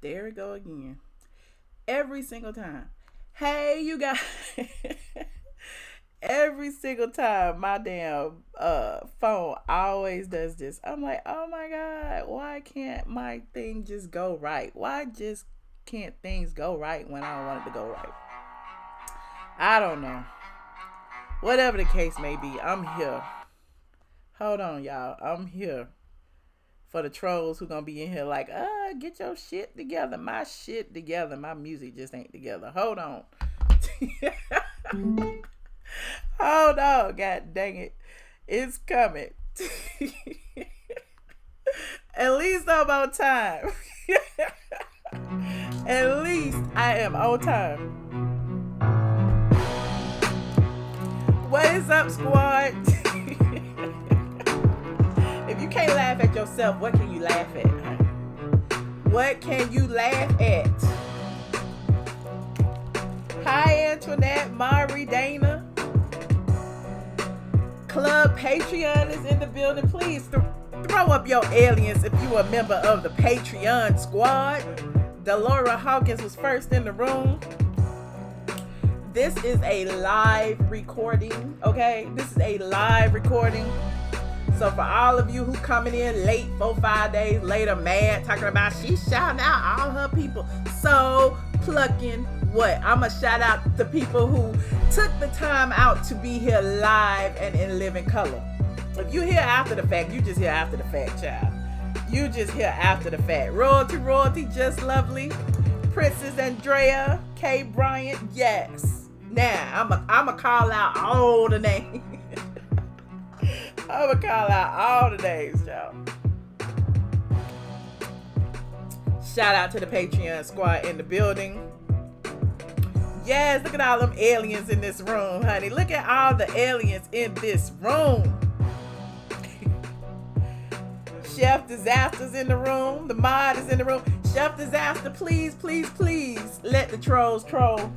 There we go again. Every single time. Hey, you guys. Every single time my damn phone always does this. I'm like, oh my God, why can't my thing just go right? Why just can't things go right when I want it to go right? I don't know. Whatever the case may be, I'm here. Hold on, y'all. I'm here for the trolls who gonna be in here like, get your shit together. My shit together. My music just ain't together. Hold on. Hold on. God dang it. It's coming. At least I'm on time. At least I am on time. What is up, squad? If you can't laugh at yourself, what can you laugh at? What can you laugh at? Hi, Antoinette, Mari, Dana. Club Patreon is in the building. Please throw up your aliens if you are a member of the Patreon squad. Delora Hawkins was first in the room. This is a live recording, okay? This is a live recording. So for all of you who coming in late, 4-5 days later, mad, talking about she shouting out all her people. So plucking what? I'ma shout out to people who took the time out to be here live and in living color. If you here after the fact, you just here after the fact, child. You just here after the fact. Royalty, just lovely. Princess Andrea, K. Bryant, yes. Now, I'ma call out all the names. I'ma call out all the names, y'all. Shout out to the Patreon squad in the building. Yes, look at all them aliens in this room, honey. Look at all the aliens in this room. Chef Disaster's in the room. The mod is in the room. Chef Disaster, please, please, please let the trolls troll.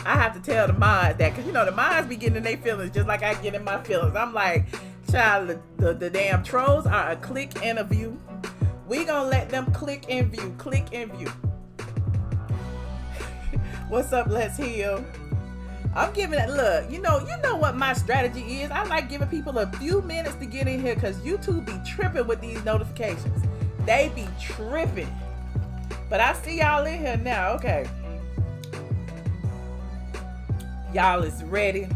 I have to tell the mods that, because, you know, the mods be getting in their feelings just like I get in my feelings. I'm like, child, the damn trolls are a click and a view. We gonna let them click and view. Click and view. What's up, Let's Heal? I'm giving it, look, you know what my strategy is. I like giving people a few minutes to get in here because YouTube be tripping with these notifications. They be tripping. But I see y'all in here now. Okay. Y'all is ready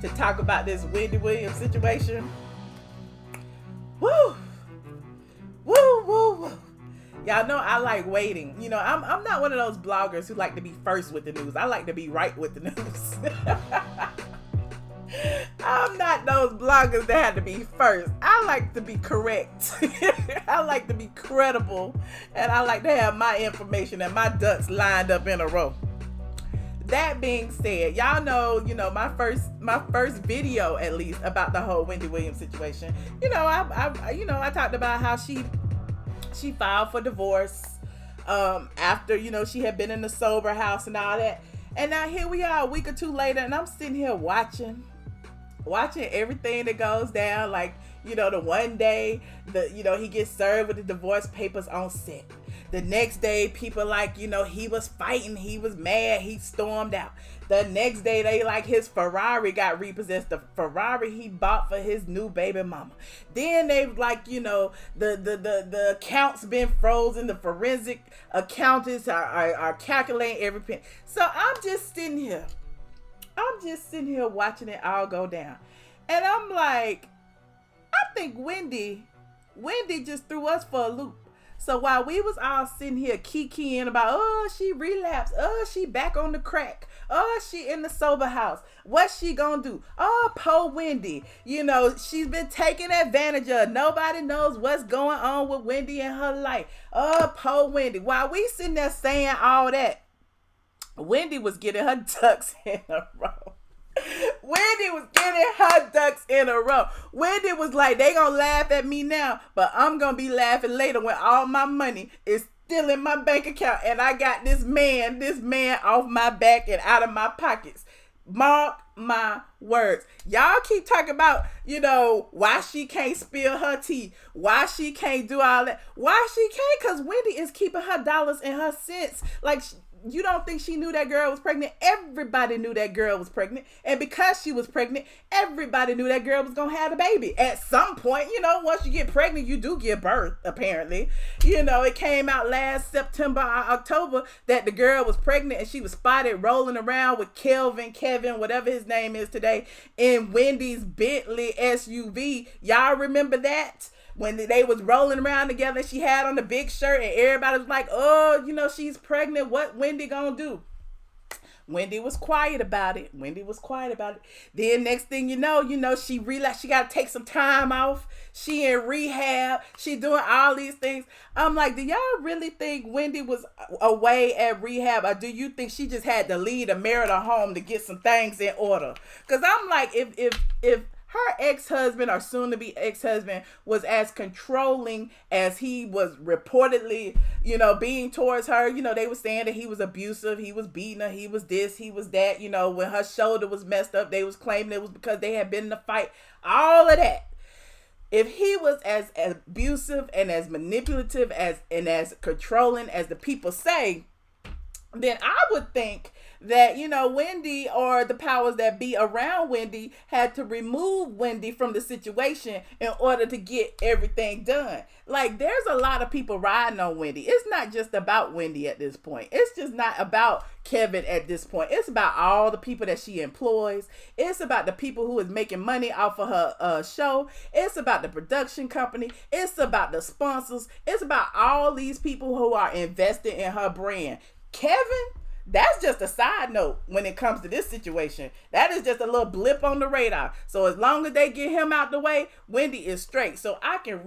to talk about this Wendy Williams situation. Woo! Woo, woo, woo. Y'all know I like waiting. You know, I'm not one of those bloggers who like to be first with the news. I like to be right with the news. I'm not those bloggers that have to be first. I like to be correct. I like to be credible. And I like to have my information and my ducks lined up in a row. That being said, y'all know, my first video, at least, about the whole Wendy Williams situation. I talked about how she filed for divorce after, she had been in the sober house and all that. And now here we are a week or two later, and I'm sitting here watching everything that goes down. Like, the one day, he gets served with the divorce papers on set. The next day, people like, he was fighting, he was mad, he stormed out. The next day, they like his Ferrari got repossessed, the Ferrari he bought for his new baby mama. Then they like, the accounts been frozen, the forensic accountants are calculating every penny. So I'm just sitting here watching it all go down. And I'm like, I think Wendy just threw us for a loop. So while we was all sitting here kikiing about, she relapsed, she back on the crack, she in the sober house, what's she gonna do? Poor Wendy, she's been taken advantage of. Nobody knows what's going on with Wendy in her life. Poor Wendy. While we sitting there saying all that, Wendy was getting her ducks in a row. Wendy was getting her ducks in a row. Wendy was like, they gonna laugh at me now, but I'm gonna be laughing later when all my money is still in my bank account and I got this man off my back and out of my pockets. Mark my words. Y'all keep talking about, why she can't spill her tea, why she can't do all that. Why she can't? Because Wendy is keeping her dollars and her cents. Like, you don't think she knew that girl was pregnant? Everybody knew that girl was pregnant. And because she was pregnant, everybody knew that girl was going to have a baby. At some point, once you get pregnant, you do give birth, apparently. It came out last September or October that the girl was pregnant and she was spotted rolling around with Kevin, whatever his name is today, in Wendy's Bentley SUV. Y'all remember that? When they was rolling around together, she had on the big shirt and everybody was like, oh, she's pregnant. What Wendy gonna do? Wendy was quiet about it. Then next thing you know, she realized she got to take some time off. She in rehab. She doing all these things. I'm like, do y'all really think Wendy was away at rehab? Or do you think she just had to leave a marital home to get some things in order? Because I'm like, if her ex-husband or soon-to-be ex-husband was as controlling as he was reportedly, being towards her. They were saying that he was abusive, he was beating her, he was this, he was that. When her shoulder was messed up, they was claiming it was because they had been in a fight. All of that. If he was as abusive and as manipulative and as controlling as the people say, then I would think that, Wendy or the powers that be around Wendy had to remove Wendy from the situation in order to get everything done. Like, there's a lot of people riding on Wendy. It's not just about Wendy at this point. It's just not about Kevin at this point. It's about all the people that she employs. It's about the people who is making money off of her show. It's about the production company. It's about the sponsors. It's about all these people who are invested in her brand. Kevin, that's just a side note when it comes to this situation. That is just a little blip on the radar. So as long as they get him out the way, Wendy is straight. So I can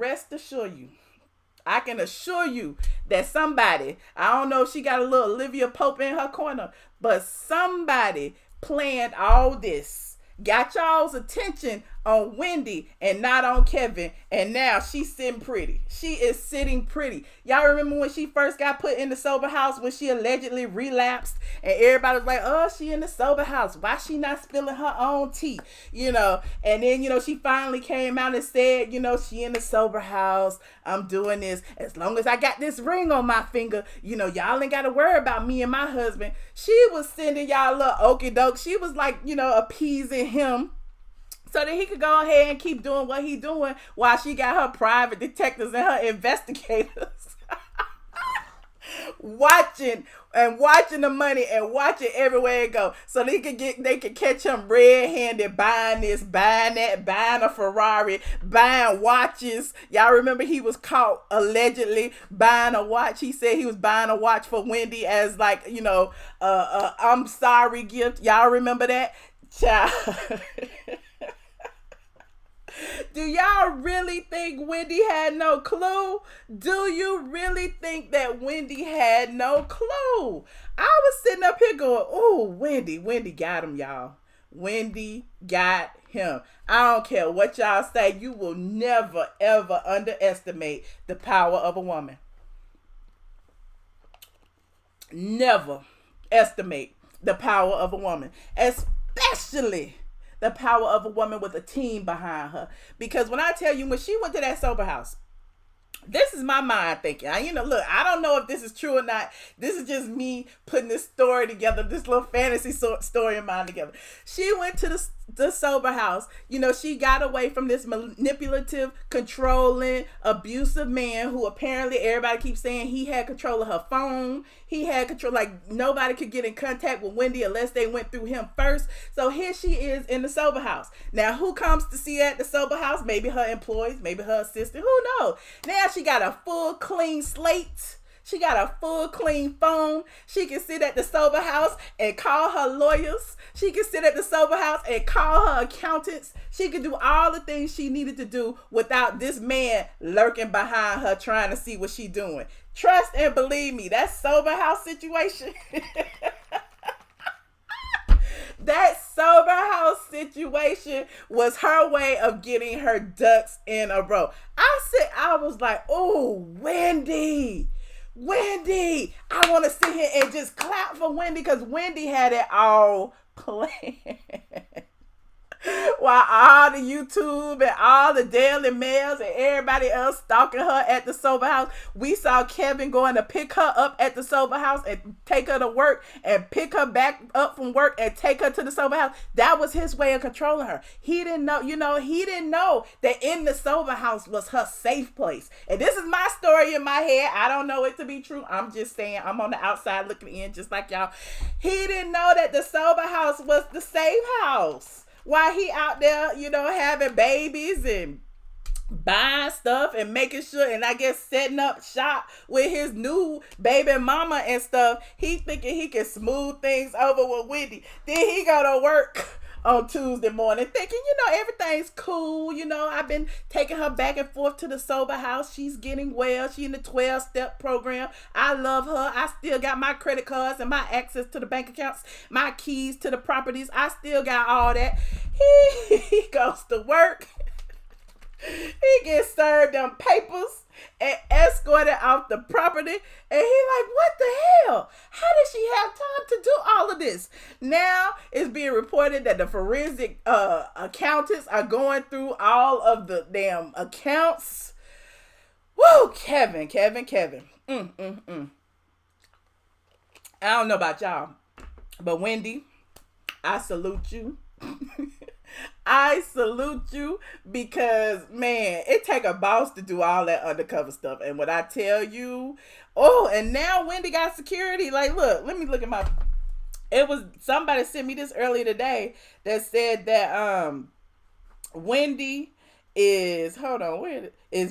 assure you that somebody, I don't know if she got a little Olivia Pope in her corner, but somebody planned all this, got y'all's attention on Wendy and not on Kevin, and now she's sitting pretty. She is sitting pretty. Y'all remember when she first got put in the sober house, when she allegedly relapsed, and everybody was like, oh, she in the sober house, why she not spilling her own tea? And then she finally came out and said, she in the sober house, I'm doing this as long as I got this ring on my finger, y'all ain't gotta worry about me and my husband. She was sending y'all a little okie doke. She was like, appeasing him so that he could go ahead and keep doing what he doing while she got her private detectives and her investigators watching the money and watching everywhere it go, so they could catch him red-handed buying this, buying that, buying a Ferrari, buying watches. Y'all remember he was caught allegedly buying a watch. He said he was buying a watch for Wendy as like, I'm sorry gift. Y'all remember that? Child. Do y'all really think Wendy had no clue? Do you really think that Wendy had no clue? I was sitting up here going, oh, Wendy got him, y'all. Wendy got him. I don't care what y'all say. You will never, ever underestimate the power of a woman. Never estimate the power of a woman, especially the power of a woman with a team behind her. Because when I tell you, when she went to that sober house, this is my mind thinking. Look, I don't know if this is true or not. This is just me putting this story together, this little fantasy story of mine together. She went to the sober house. She got away from this manipulative, controlling, abusive man who apparently everybody keeps saying he had control of her phone. He had control, like nobody could get in contact with Wendy unless they went through him first. So here she is in the sober house. Now, who comes to see her at the sober house? Maybe her employees, maybe her assistant, who knows? Now she got a full clean slate. She got a full clean phone. She can sit at the sober house and call her lawyers. She can sit at the sober house and call her accountants. She can do all the things she needed to do without this man lurking behind her trying to see what she's doing. Trust and believe me, that sober house situation. That sober house situation was her way of getting her ducks in a row. I was like, oh, Wendy, I want to sit here and just clap for Wendy, because Wendy had it all playing. While all the YouTube and all the Daily Mails and everybody else stalking her at the sober house, we saw Kevin going to pick her up at the sober house and take her to work and pick her back up from work and take her to the sober house. That was his way of controlling her. He didn't know, he didn't know that in the sober house was her safe place. And this is my story in my head. I don't know it to be true. I'm just saying, I'm on the outside looking in just like y'all. He didn't know that the sober house was the safe house. While he out there, having babies and buying stuff and making sure, and I guess setting up shop with his new baby mama and stuff, he thinking he can smooth things over with Wendy. Then he go to work on Tuesday morning thinking, everything's cool. I've been taking her back and forth to the sober house. She's getting well. She in the 12-step program. I love her. I still got my credit cards and my access to the bank accounts, my keys to the properties. I still got all that. He goes to work. He gets served them papers and escorted off the property. And he like, what the hell? How did she have time to do all of this? Now it's being reported that the forensic accountants are going through all of the damn accounts. Woo, Kevin. I don't know about y'all, but Wendy, I salute you. I salute you because, man, it take a boss to do all that undercover stuff. And what I tell you, and now Wendy got security. Like, look, let me look at somebody sent me this earlier today that said that Wendy is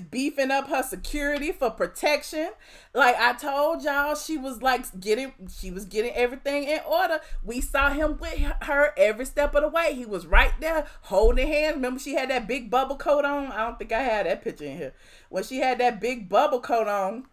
beefing up her security for protection. Like I told y'all, she was getting everything in order. We saw him with her every step of the way. He was right there holding hands. Remember she had that big bubble coat on? I don't think I had that picture in here. When she had that big bubble coat on,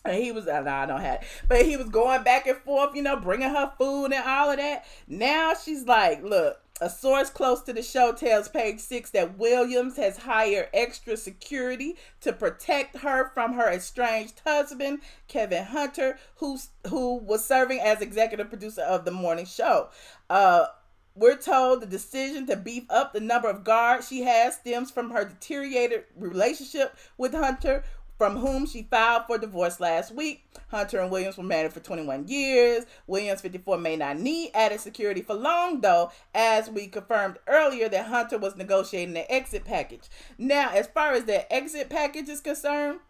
and he was, I don't have it, but he was going back and forth, bringing her food and all of that. Now she's like, look, a source close to the show tells Page 6 that Williams has hired extra security to protect her from her estranged husband, Kevin Hunter, who was serving as executive producer of the morning show. We're told the decision to beef up the number of guards she has stems from her deteriorated relationship with Hunter, from whom she filed for divorce last week. Hunter and Williams were married for 21 years. Williams, 54, may not need added security for long, though, as we confirmed earlier that Hunter was negotiating an exit package. Now, as far as the exit package is concerned,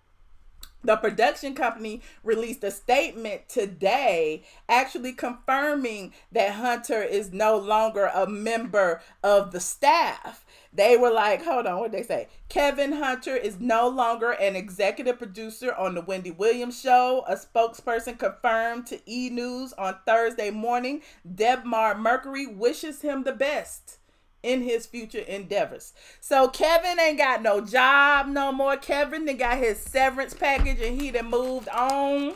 the production company released a statement today actually confirming that Hunter is no longer a member of the staff. They were like, hold on, what did they say? Kevin Hunter is no longer an executive producer on the Wendy Williams show. A spokesperson confirmed to E! News on Thursday morning. Debmar Mercury wishes him the best in his future endeavors. So Kevin ain't got no job no more. Kevin done got his severance package and he done moved on.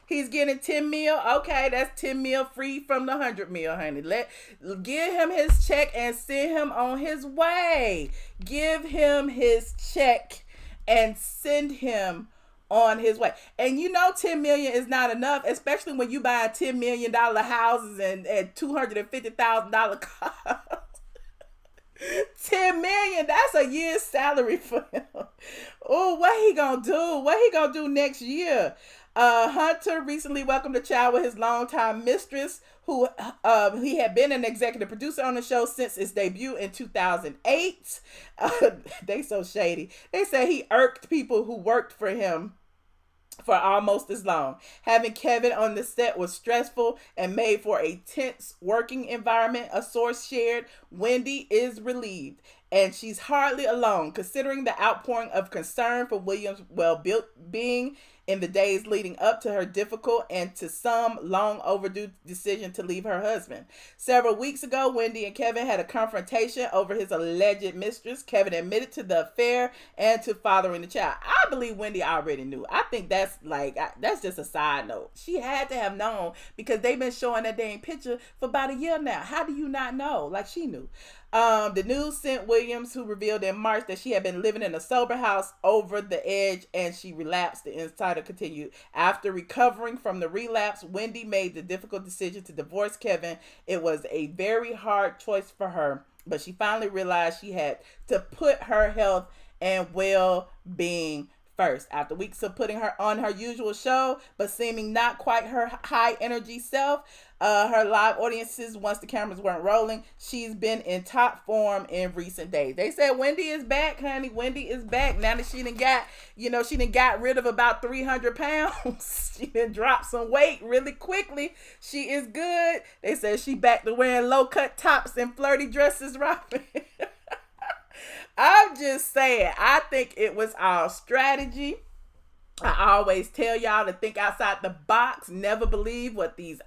He's getting 10 mil. Okay, that's 10 mil free from the 100 mil, honey. Give him his check and send him on his way. Give him his check and send him on his way. And 10 million is not enough, especially when you buy $10 million houses and $250,000 cars. 10 million, that's a year's salary for him. Oh, what he gonna do? What he gonna do next year? Hunter recently welcomed a child with his longtime mistress, who he had been an executive producer on the show since its debut in 2008. They so shady. They say he irked people who worked for him for almost as long. Having Kevin on the set was stressful and made for a tense working environment, a source shared. Wendy is relieved, and she's hardly alone, considering the outpouring of concern for Williams' well-being in the days leading up to her difficult and to some long overdue decision to leave her husband. Several weeks ago, Wendy and Kevin had a confrontation over his alleged mistress. Kevin admitted to the affair and to fathering the child. I believe Wendy already knew. I think that's just a side note. She had to have known because they've been showing that dang picture for about a year now. How do you not know? Like she knew. The news sent Williams, who revealed in March that she had been living in a sober house, over the edge, and she relapsed. The insider continued. After recovering from the relapse, Wendy made the difficult decision to divorce Kevin. It was a very hard choice for her, but she finally realized she had to put her health and well-being first. After weeks of putting her on her usual show, but seeming not quite her high energy self, her live audiences, once the cameras weren't rolling, she's been in top form in recent days. They said Wendy is back, honey. Wendy is back. Now that she done got rid of about 300 pounds. She done dropped some weight really quickly. She is good. They said she back to wearing low cut tops and flirty dresses, Robin. I'm just saying, I think it was our strategy. I always tell y'all to think outside the box. Never believe what these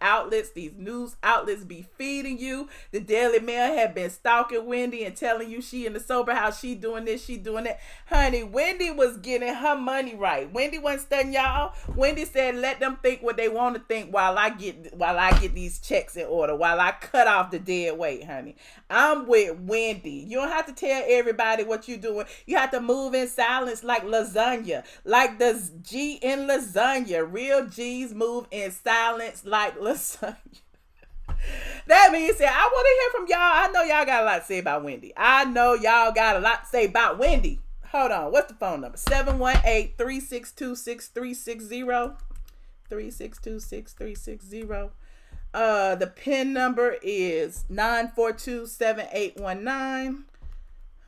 news outlets be feeding you. The Daily Mail had been stalking Wendy and telling you she in the sober house, she doing this, she doing that. Honey, Wendy was getting her money right. Wendy wasn't studying y'all. Wendy said, let them think what they want to think while I get these checks in order, while I cut off the dead weight, honey. I'm with Wendy. You don't have to tell everybody what you're doing. You have to move in silence like lasagna, like the G in lasagna. Real G's move in silence like lasagna. That being said, I want to hear from y'all. I know y'all got a lot to say about Wendy. Hold on. What's the phone number? 718-362-6360. 362-6360. The PIN number is 942-7819.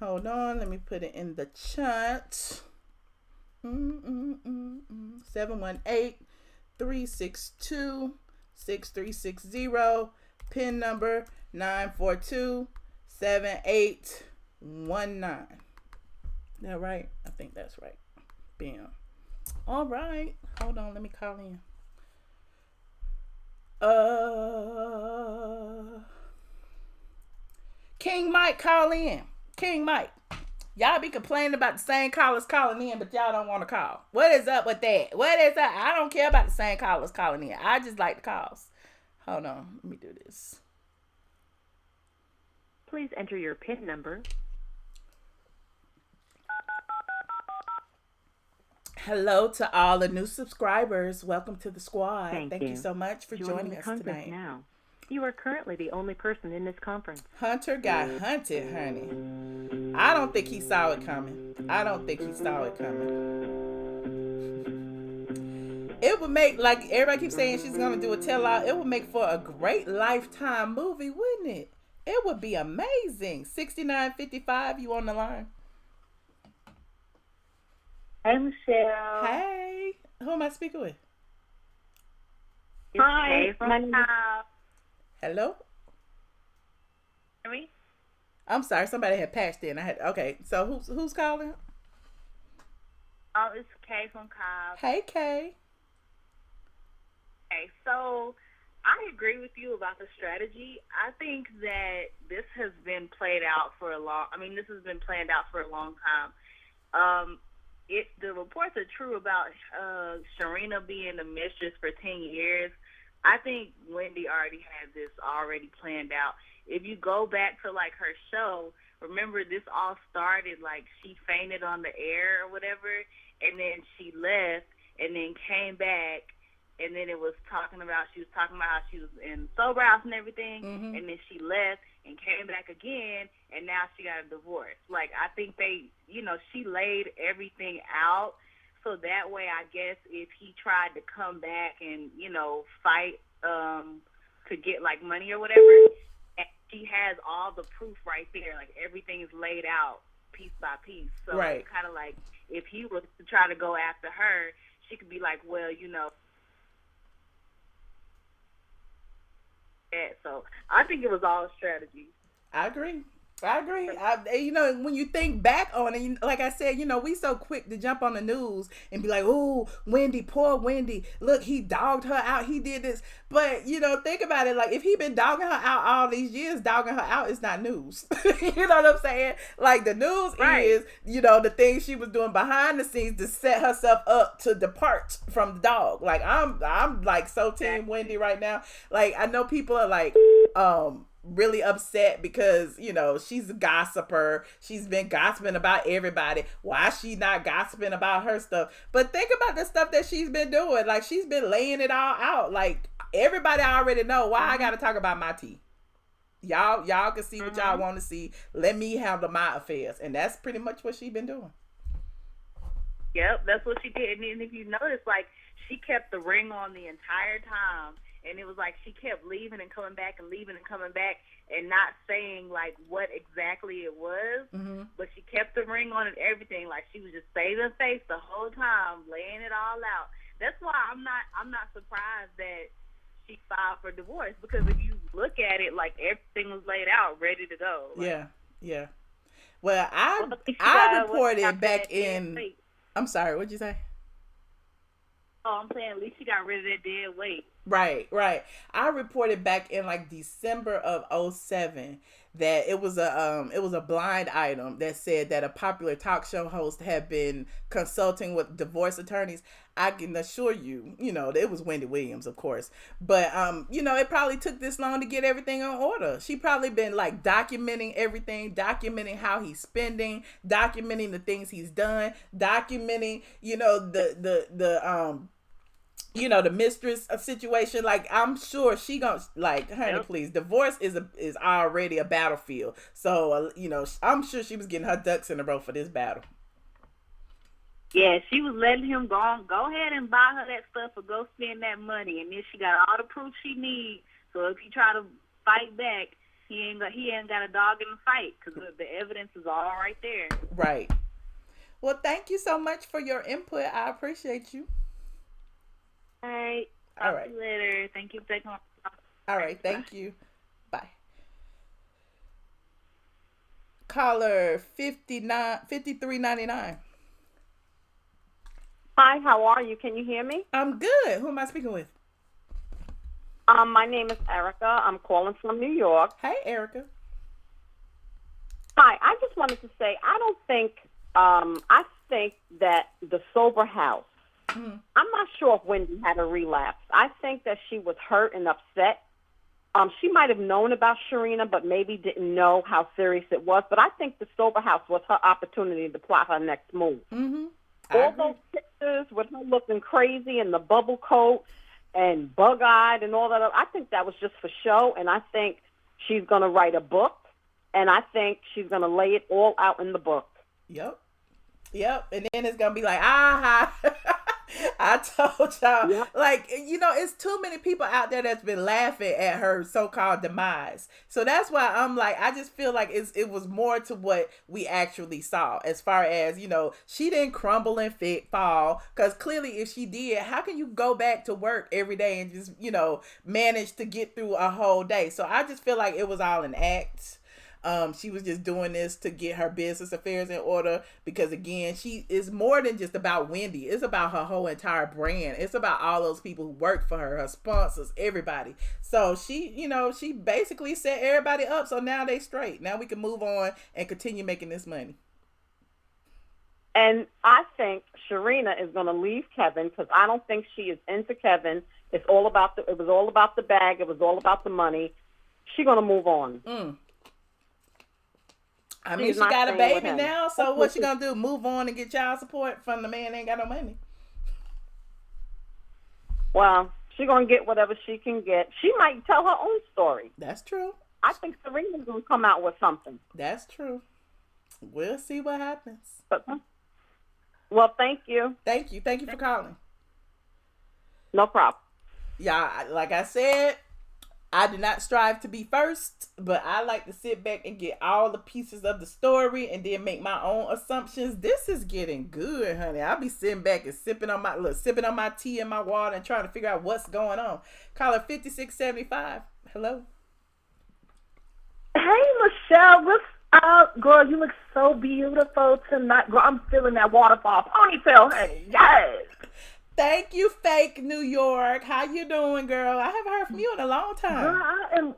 Hold on. Let me put it in the chat. 718-362-6360. PIN number 942-7819. That right? I think that's right. Bam. All right. Hold on. Let me call in. King Mike, call in. King Mike. Y'all be complaining about the same callers calling in, but y'all don't want to call. What is up with that? What is up? I don't care about the same callers calling in. I just like the calls. Hold on. Let me do this. Please enter your PIN number. Hello to all the new subscribers. Welcome to the squad. Thank you so much for joining us tonight. Now. You are currently the only person in this conference. Hunter got hunted, honey. I don't think he saw it coming. It would make, like everybody keeps saying she's going to do a tell-all, it would make for a great Lifetime movie, wouldn't it? It would be amazing. 6955, you on the line? Hey, Michelle. Hey. Who am I speaking with? Hi. Hello? Hear me? I'm sorry, somebody had patched in. Okay, so who's calling? Oh, it's Kay from Cobb. Hey, Kay. Okay, so I agree with you about the strategy. I think that this has been played out for a long time. The reports are true about Sharina being the mistress for 10 years. I think Wendy already had this already planned out. If you go back to like her show, remember this all started like she fainted on the air or whatever, and then she left and then came back, and then she was talking about how she was in sober house and everything, and then she left and came back again, and now she got a divorce. Like, I think she laid everything out. So that way, I guess if he tried to come back and, fight to get, like, money or whatever, and she has all the proof right there. Like, everything's laid out piece by piece. So it's kind of like if he was to try to go after her, she could be like, well, So I think it was all a strategy. I agree. When you think back on it, like I said, we so quick to jump on the news and be like, oh, Wendy, poor Wendy. Look, he dogged her out. He did this. But, think about it. Like, if he been dogging her out all these years, dogging her out is not news. You know what I'm saying? Like, the news is, the things she was doing behind the scenes to set herself up to depart from the dog. Like, I'm like so team Wendy right now. Like, I know people are like, really upset because, you know, she's a gossiper. She's been gossiping about everybody. Why is she not gossiping about her stuff? But think about the stuff that she's been doing. Like, she's been laying it all out. Like, everybody already know why I got to talk about my tea. Y'all can see what y'all want to see. Let me handle my affairs. And that's pretty much what she's been doing. Yep, that's what she did. And if you notice, like, she kept the ring on the entire time. And it was like she kept leaving and coming back and leaving and coming back and not saying, like, what exactly it was. Mm-hmm. But she kept the ring on and everything. Like, she was just saving face the whole time, laying it all out. That's why I'm not surprised that she filed for divorce, because if you look at it, like, everything was laid out, ready to go. Like, yeah. Well, I reported back in... I'm sorry, what'd you say? Oh, I'm saying at least she got rid of that dead weight. Right. I reported back in like December of 2007 that it was a blind item that said that a popular talk show host had been consulting with divorce attorneys. I can assure you, you know, it was Wendy Williams, of course. But you know, it probably took this long to get everything in order. She probably been like documenting everything, documenting how he's spending, documenting the things he's done, documenting, you know, the mistress situation. Like, I'm sure she gonna, like, honey, please, divorce is already a battlefield. So, you know, I'm sure she was getting her ducks in a row for this battle. Yeah, she was letting him go ahead and buy her that stuff or go spend that money. And then she got all the proof she needs. So if he try to fight back, he ain't got a dog in the fight, because the evidence is all right there. Right. Well, thank you so much for your input. I appreciate you. All right. Talk to you later. Thank you for taking my call. All right. Thank you. Bye. Caller 5399. Hi, how are you? Can you hear me? I'm good. Who am I speaking with? My name is Erica. I'm calling from New York. Hey, Erica. Hi. I just wanted to say, I think that the sober house, I'm not sure if Wendy had a relapse. I think that she was hurt and upset. She might have known about Sharina, but maybe didn't know how serious it was. But I think the sober house was her opportunity to plot her next move. Mm-hmm. All those pictures with her looking crazy and the bubble coat and bug-eyed and all that, I think that was just for show. And I think she's going to write a book, and I think she's going to lay it all out in the book. Yep. And then it's going to be like, aha. I told y'all, like, you know, it's too many people out there that's been laughing at her so-called demise. So that's why I'm like, I just feel like it was more to what we actually saw, as far as, you know, she didn't crumble and fall, because clearly if she did, how can you go back to work every day and just, you know, manage to get through a whole day? So I just feel like it was all an act. She was just doing this to get her business affairs in order, because again, she is more than just about Wendy. It's about her whole entire brand. It's about all those people who work for her sponsors, everybody. So she, you know, she basically set everybody up. So now they straight. Now we can move on and continue making this money. And I think Sharina is going to leave Kevin, because I don't think she is into Kevin. It was all about the bag. It was all about the money. She's going to move on. I mean, she got a baby now, so what's she gonna do? Move on and get child support from the man that ain't got no money? Well, she's gonna get whatever she can get. She might tell her own story. That's true. I think Serena's gonna come out with something. That's true. We'll see what happens. Well, thank you. Thank you for calling. No problem. Yeah, like I said, I do not strive to be first, but I like to sit back and get all the pieces of the story and then make my own assumptions. This is getting good, honey. I'll be sitting back and sipping on my tea and my water and trying to figure out what's going on. Caller 5675. Hello. Hey, Michelle. What's up, girl? You look so beautiful tonight. Girl, I'm feeling that waterfall ponytail, honey. Yes. Thank you, fake New York. How you doing, girl? I haven't heard from you in a long time. Girl, I am.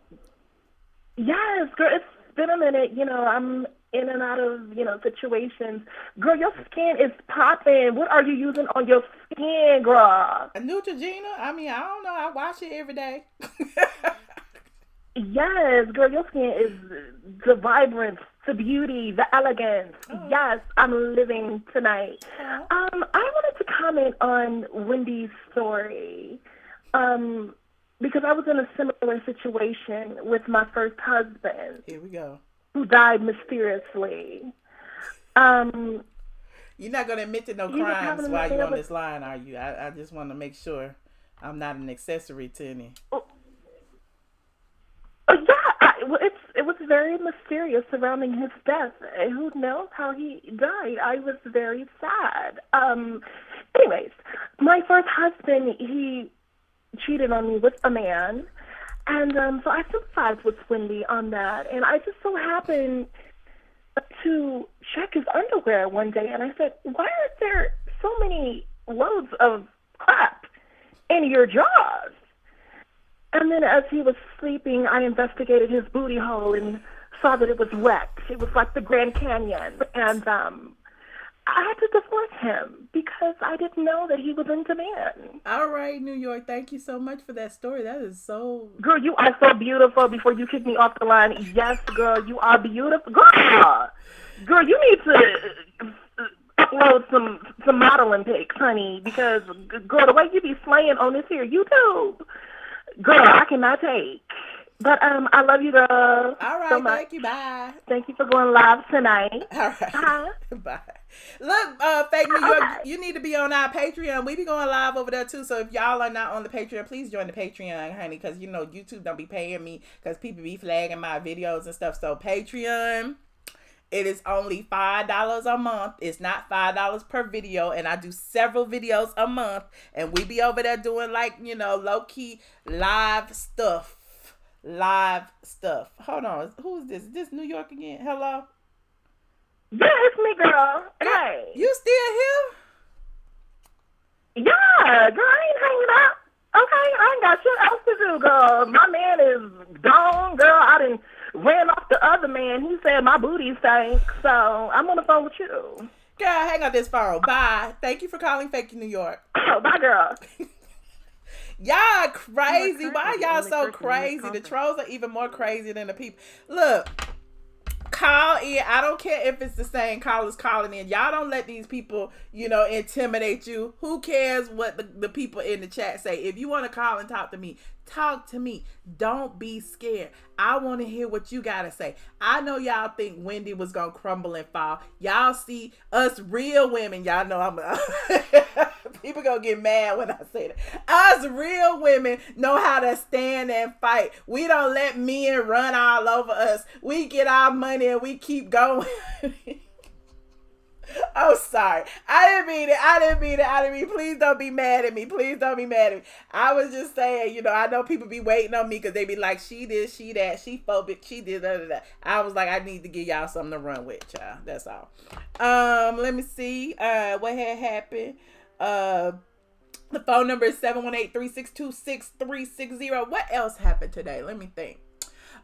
Yes, girl, it's been a minute. You know, I'm in and out of, you know, situations. Girl, your skin is popping. What are you using on your skin, girl? A Neutrogena? I mean, I don't know. I wash it every day. Yes, girl, your skin is the vibrance, the beauty, the elegance. Oh. Yes, I'm living tonight. Oh. I wanted to comment on Wendy's story. Because I was in a similar situation with my first husband. Here we go. Who died mysteriously. You're not going to admit to no crimes while you're on this line, are you? I just want to make sure I'm not an accessory to any. It was very mysterious surrounding his death. Who knows how he died? I was very sad. Anyways, my first husband, he cheated on me with a man, and so I sympathized with Wendy on that. And I just so happened to check his underwear one day, and I said, "Why are there so many loads of crap in your drawers?" And then as he was sleeping, I investigated his booty hole and saw that it was wet. It was like the Grand Canyon. And I had to divorce him because I didn't know that he was in demand. All right, New York. Thank you so much for that story. That is so... Girl, you are so beautiful before you kick me off the line. Yes, girl, you are beautiful. Girl, you need to upload some modeling pics, honey, because, girl, the way you be slaying on this here YouTube... Girl, I cannot take. But I love you, girl. All right, so much. thank you. Bye. Thank you for going live tonight. All right. Bye. Bye. Look, Fake New York, you need to be on our Patreon. We be going live over there too. So if y'all are not on the Patreon, please join the Patreon, honey, because you know YouTube don't be paying me because people be flagging my videos and stuff. So Patreon. It is only $5 a month. It's not $5 per video. And I do several videos a month. And we be over there doing like, you know, low-key live stuff. Hold on. Who is this? Is this New York again? Hello? Yeah, it's me, girl. Hey. You still here? Yeah, girl, I ain't hanging out. Okay, I ain't got shit else to do, girl. My man is gone, girl. I done ran off the other man. He said my booty stank, so I'm on the phone with you. Girl, hang on this phone. Bye. Thank you for calling Fake New York. Oh, bye, girl. Y'all crazy. Why y'all so crazy? The trolls are even more crazy than the people. Look. Call in. I don't care if it's the same callers calling in. Y'all don't let these people, you know, intimidate you. Who cares what the people in the chat say? If you want to call and talk to me, talk to me. Don't be scared. I want to hear what you got to say. I know y'all think Wendy was going to crumble and fall. Y'all see us real women. Y'all know I'm people going to get mad when I say that. Us real women know how to stand and fight. We don't let men run all over us. We get our money and we keep going. Oh, sorry. I didn't mean it. Please don't be mad at me. I was just saying, you know, I know people be waiting on me because they be like, she this, she that, she phobic, she did that. I was like, I need to give y'all something to run with, y'all. That's all. Let me see what had happened. The phone number is 718-362-6360. What else happened today? Let me think.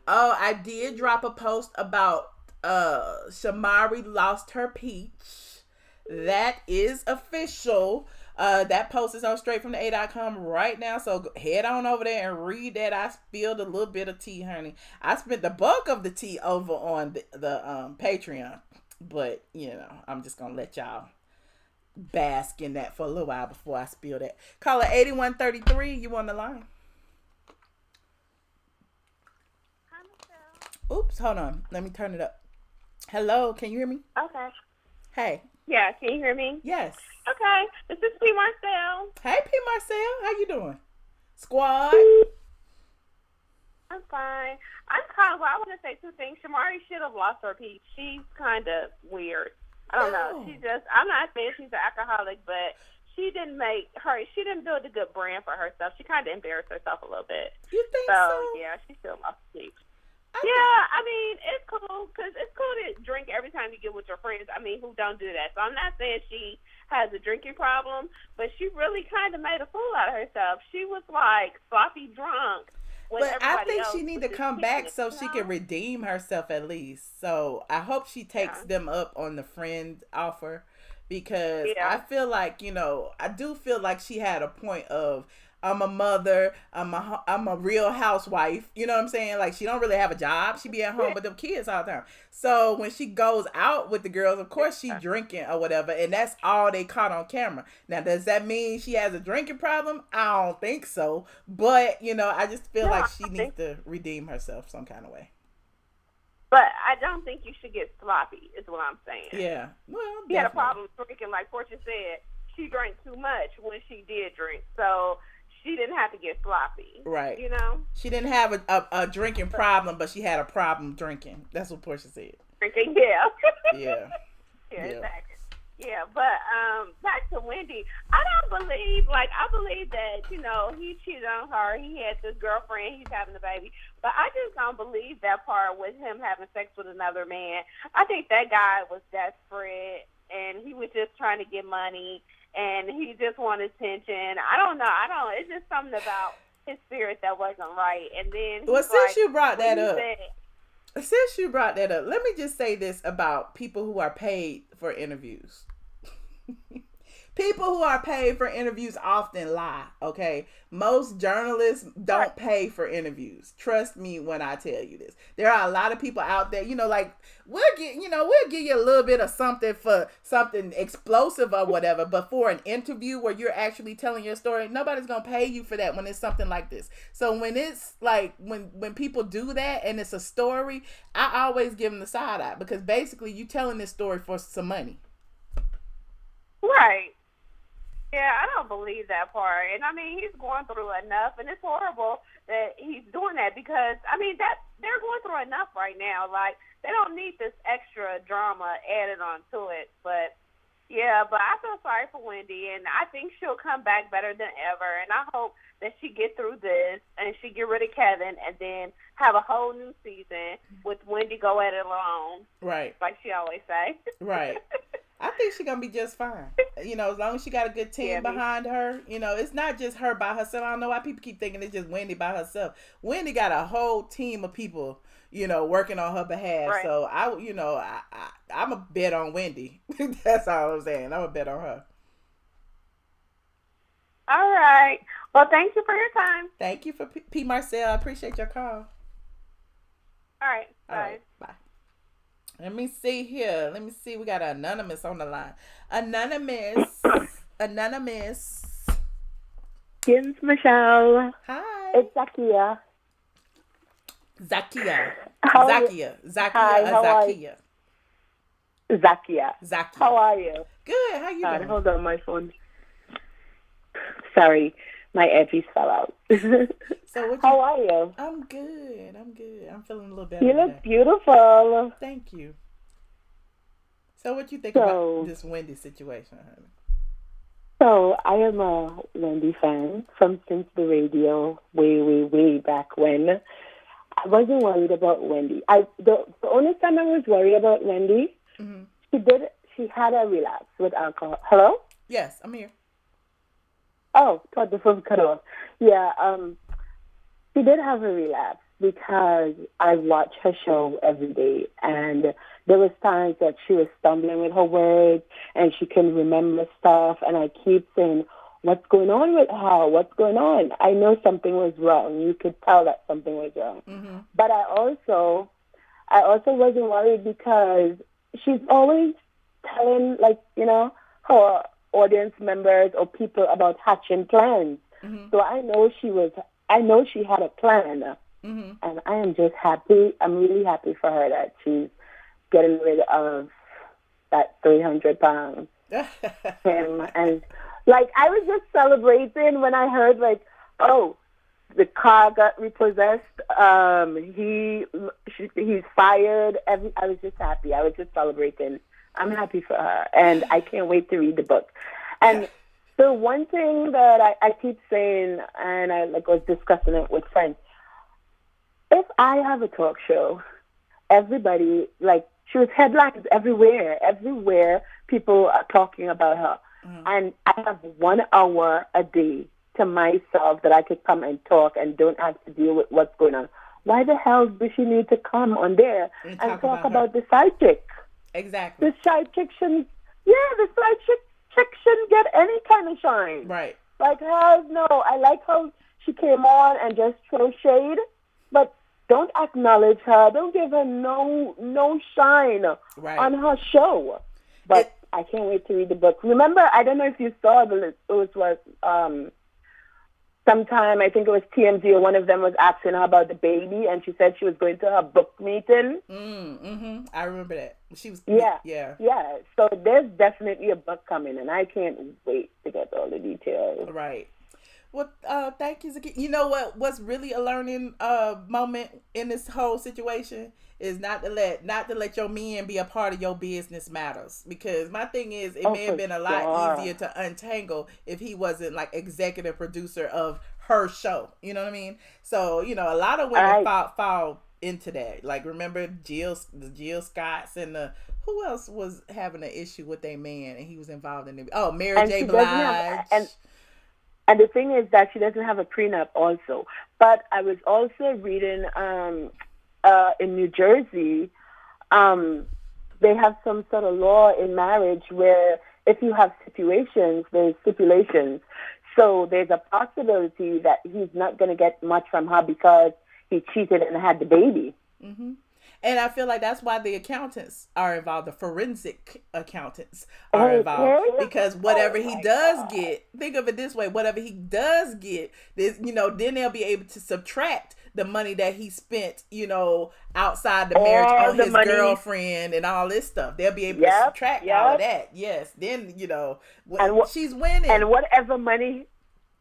Oh, I did drop a post about Shamari lost her peach. That is official. That post is on straightfromtheA.com right now, so head on over there and read that. I spilled a little bit of tea, honey. I spent the bulk of the tea over on the Patreon, but you know, I'm just gonna let y'all bask in that for a little while before I spill that. Caller 8133, you on the line? Oops, hold on. Let me turn it up. Hello, can you hear me? Okay. Hey. Yeah, can you hear me? Yes. Okay. This is P. Marcel. Hey, P. Marcel. How you doing? Squad? I'm fine. I'm kind of, well, I want to say two things. Shamari should have lost her peach. She's kind of weird. I don't know. She just, I'm not saying she's an alcoholic, but she didn't build a good brand for herself. She kind of embarrassed herself a little bit. You think so? Yeah, she still lost the peach. Yeah, I mean, it's cool because it's cool to drink every time you get with your friends. I mean, who don't do that? So I'm not saying she has a drinking problem, but she really kind of made a fool out of herself. She was like sloppy drunk. But I think she need to come back so she can redeem herself at least. So I hope she takes them up on the friend offer because I feel like, you know, I do feel like she had a point of I'm a mother. I'm a real housewife. You know what I'm saying? Like, she don't really have a job. She be at home with them kids all the time. So when she goes out with the girls, of course she drinking or whatever, and that's all they caught on camera. Now, does that mean she has a drinking problem? I don't think so. But, you know, I just feel like she needs to redeem herself some kind of way. But I don't think you should get sloppy, is what I'm saying. Yeah. Well, she had a problem drinking, like Portia said. She drank too much when she did drink. So she didn't have to get sloppy. Right. You know? She didn't have a drinking problem, but she had a problem drinking. That's what Portia said. Drinking, yeah. Yeah. Yeah, exactly. Yeah, but back to Wendy. I believe that, you know, he cheated on her. He had this girlfriend. He's having a baby. But I just don't believe that part with him having sex with another man. I think that guy was desperate, and he was just trying to get money, and he just wanted attention. I don't know. It's just something about his spirit that wasn't right. And then since you brought that up, let me just say this about people who are paid for interviews. People who are paid for interviews often lie, okay? Most journalists don't pay for interviews. Trust me when I tell you this. There are a lot of people out there, you know, like, we'll give you a little bit of something for something explosive or whatever, but for an interview where you're actually telling your story, nobody's going to pay you for that when it's something like this. So when it's like, when people do that and it's a story, I always give them the side eye, because basically you telling this story for some money. Right. Yeah, I don't believe that part. And I mean, he's going through enough, and it's horrible that he's doing that, because I mean, that they're going through enough right now. Like, they don't need this extra drama added onto it. But yeah, but I feel sorry for Wendy, and I think she'll come back better than ever. And I hope that she get through this and she get rid of Kevin, and then have a whole new season with Wendy go at it alone. Right. Like she always say. Right. I think she's going to be just fine. You know, as long as she got a good team behind her. You know, it's not just her by herself. I don't know why people keep thinking it's just Wendy by herself. Wendy got a whole team of people, you know, working on her behalf. Right. So, I'm a bet on Wendy. That's all I'm saying. I'm a bet on her. All right. Well, thank you for your time. Thank you for P. Marcel. I appreciate your call. All right. Bye. All right. Bye. Let me see here. We got an Anonymous on the line. Anonymous. It's Michelle. Hi. It's Zakia. Zakia. How are you? Good. How you doing? Hold on, my phone. Sorry, my earpiece fell out. How are you? I'm good. I'm feeling a little better. You look beautiful. Thank you. So what you think about this Wendy situation, honey? So I am a Wendy fan from since the radio way back when. I wasn't worried about Wendy. The only time I was worried about Wendy, she had a relapse with alcohol. Hello? Yes, I'm here. Oh, thought the phone cut off. Yeah, she did have a relapse because I watch her show every day, and there was times that she was stumbling with her words and she couldn't remember stuff, and I keep saying, what's going on with her? What's going on? I know something was wrong. You could tell that something was wrong. Mm-hmm. But I also wasn't worried because she's always telling, like, you know, her audience members or people about hatching plans. Mm-hmm. So I know she had a plan. Mm-hmm. And I am just happy. I'm really happy for her that she's getting rid of that 300 pounds. And like, I was just celebrating when I heard, like, oh, the car got repossessed. He's fired. I was just happy. I was just celebrating. I'm happy for her, and I can't wait to read the book. And the one thing that I keep saying, and I was discussing it with friends, if I have a talk show, everybody, she was headlines everywhere. Everywhere people are talking about her. Mm-hmm. And I have 1 hour a day to myself that I could come and talk and don't have to deal with what's going on. Why the hell does she need to come on there and talk about the side chick? Exactly. The side chick shouldn't get any kind of shine. Right. Like, hell no. I like how she came on and just throw shade, but don't acknowledge her. Don't give her no shine on her show. But I can't wait to read the book. Remember, I don't know if you saw it was sometime, I think it was TMZ or one of them was asking her about the baby, and she said she was going to her book meeting. I remember that. She was yeah. So there's definitely a book coming, and I can't wait to get all the details. Right. Well, thank you. You know what's really a learning moment in this whole situation is not to let your men be a part of your business matters. Because my thing is, it may have been a lot easier to untangle if he wasn't like executive producer of her show. You know what I mean? So, you know, a lot of women fall into that. Like, remember the Jill Scotts and who else was having an issue with their man and he was involved in it? Oh, Mary J. Blige. And the thing is that she doesn't have a prenup also. But I was also reading in New Jersey, they have some sort of law in marriage where if you have situations, there's stipulations. So there's a possibility that he's not going to get much from her because he cheated and had the baby. Mm-hmm. And I feel like that's why the accountants are involved. The forensic accountants are involved because whatever he does get, think of it this way: whatever he does get, this, you know, then they'll be able to subtract the money that he spent, you know, outside the marriage on his girlfriend and all this stuff. They'll be able to subtract all of that. Yes, then you know, she's winning. And whatever money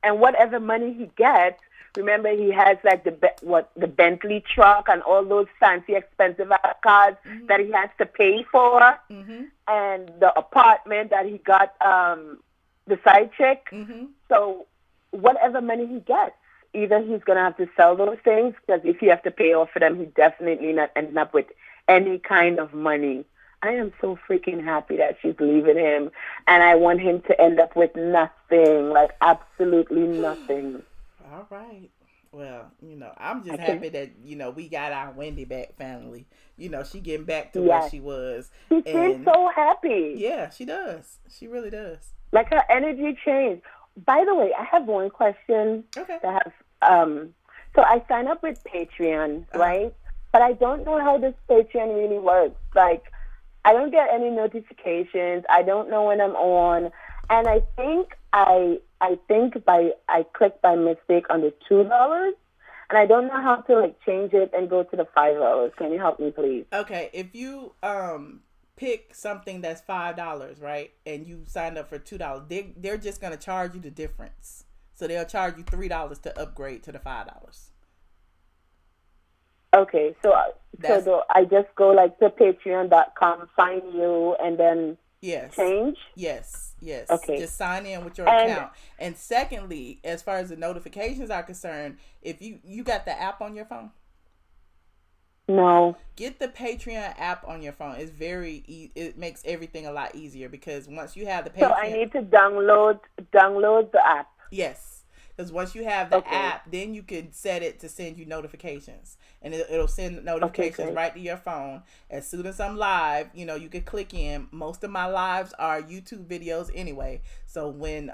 he gets. Remember, he has like the Bentley truck and all those fancy, expensive cars that he has to pay for, and the apartment that he got the side chick. So whatever money he gets, either he's gonna have to sell those things because if you have to pay off for them, he definitely not ending up with any kind of money. I am so freaking happy that she's leaving him, and I want him to end up with nothing, like absolutely nothing. All right. Well, you know, I'm just happy that, you know, we got our Wendy back finally. You know, she getting back to where she was. She seems so happy. Yeah, she does. She really does. Like her energy changed. By the way, I have one question. Okay. So I sign up with Patreon, right? But I don't know how this Patreon really works. Like, I don't get any notifications. I don't know when I'm on. And I think I clicked by mistake on the $2, and I don't know how to like change it and go to the $5. Can you help me, please? Okay, if you pick something that's $5, right, and you signed up for $2, they're just gonna charge you the difference. So they'll charge you $3 to upgrade to the $5. Okay, so I just go like to patreon.com, find you, and then change? Yes. Okay. Just sign in with your account. And secondly, as far as the notifications are concerned, if you got the app on your phone? No. Get the Patreon app on your phone. It's it makes everything a lot easier because once you have the Patreon. So I need to download the app. Yes. Because once you have the app, then you can set it to send you notifications. And it'll send notifications right to your phone. As soon as I'm live, you know, you can click in. Most of my lives are YouTube videos anyway. So when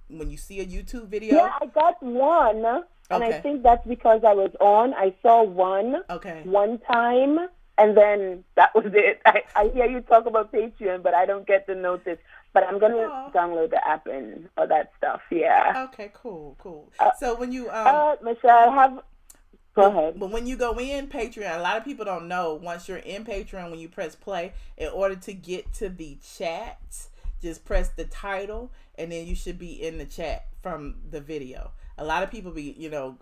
you see a YouTube video. Yeah, I got one. And I think that's because I was on. I saw one one time. And then that was it. I hear you talk about Patreon, but I don't get the notice. But I'm going to download the app and all that stuff. Yeah. Okay, cool. So when you... Michelle, go ahead. But when you go in Patreon, a lot of people don't know, once you're in Patreon, when you press play, in order to get to the chat, just press the title, and then you should be in the chat from the video. A lot of people be, you know...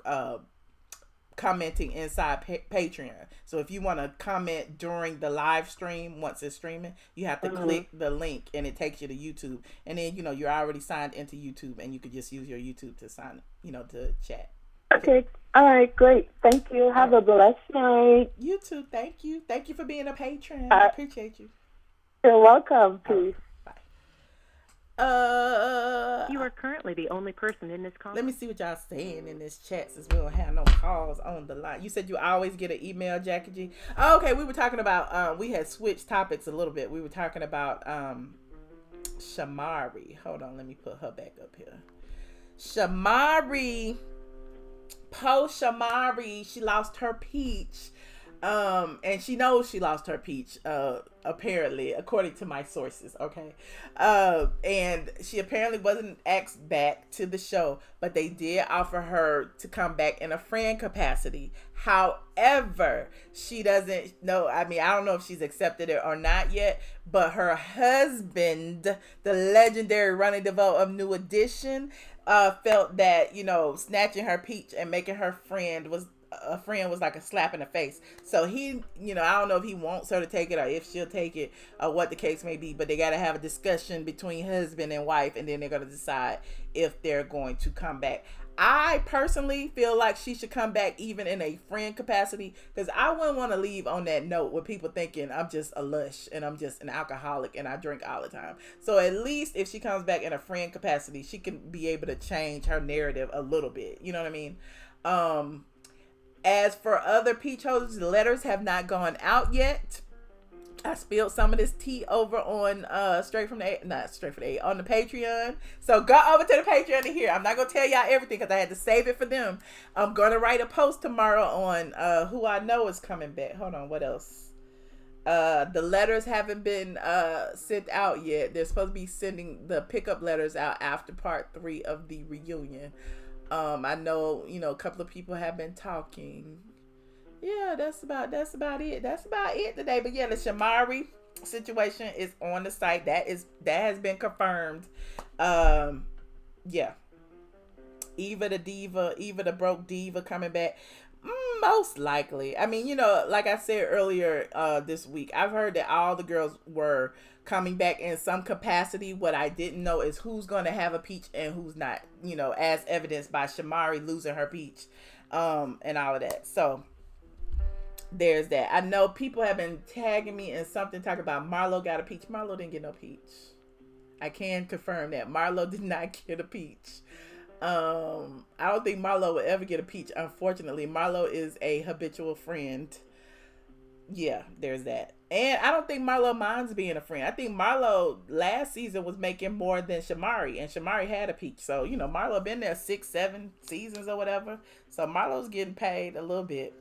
commenting inside Patreon. So if you want to comment during the live stream, once it's streaming, you have to click the link and it takes you to YouTube. And then, you know, you're already signed into YouTube and you could just use your YouTube to sign, you know, to chat. Okay. All right. Great. Thank you. Have a blessed night. You too. Thank you. Thank you for being a patron. I appreciate you. You're welcome. Peace. You are currently the only person in this call. Let me see what y'all saying in this chat since we don't have no calls on the line. You said you always get an email, Jackie G. Oh, okay, we were talking about we had switched topics a little bit. We were talking about Shamari. Hold on, let me put her back up here. Shamari, she lost her peach. And she knows she lost her peach, apparently, according to my sources, okay? And she apparently wasn't asked back to the show, but they did offer her to come back in a friend capacity. However, she doesn't know, I don't know if she's accepted it or not yet, but her husband, the legendary Wendy Devoe of New Edition, felt that, snatching her peach and making her a friend was like a slap in the face. So he, I don't know if he wants her to take it or if she'll take it or what the case may be, but they got to have a discussion between husband and wife, and then they're going to decide if they're going to come back. I personally feel like she should come back even in a friend capacity, because I wouldn't want to leave on that note with people thinking I'm just a lush and I'm just an alcoholic and I drink all the time. So at least if she comes back in a friend capacity, she can be able to change her narrative a little bit. You know what I mean? As for other peach holders, the letters have not gone out yet. I spilled some of this tea over on on the Patreon. So go over to the Patreon to hear. I'm not gonna tell y'all everything because I had to save it for them. I'm gonna write a post tomorrow on who I know is coming back. Hold on, what else? The letters haven't been sent out yet. They're supposed to be sending the pickup letters out after part 3 of the reunion. I know, a couple of people have been talking. Yeah, that's about it. That's about it today. But yeah, the Shamari situation is on the site. That has been confirmed. Yeah. Eva the broke diva coming back. Most likely. Like I said earlier this week, I've heard that all the girls were coming back in some capacity. What I didn't know is who's going to have a peach and who's not, as evidenced by Shamari losing her peach and all of that. So there's that. I know people have been tagging me in something talking about Marlo got a peach. Marlo didn't get no peach. I can confirm that. Marlo did not get a peach. I don't think Marlo will ever get a peach. Unfortunately, Marlo is a habitual friend. Yeah, there's that. And I don't think Marlo minds being a friend. I think Marlo last season was making more than Shamari, and Shamari had a peach. So, Marlo been there 6-7 seasons or whatever. So Marlo's getting paid a little bit.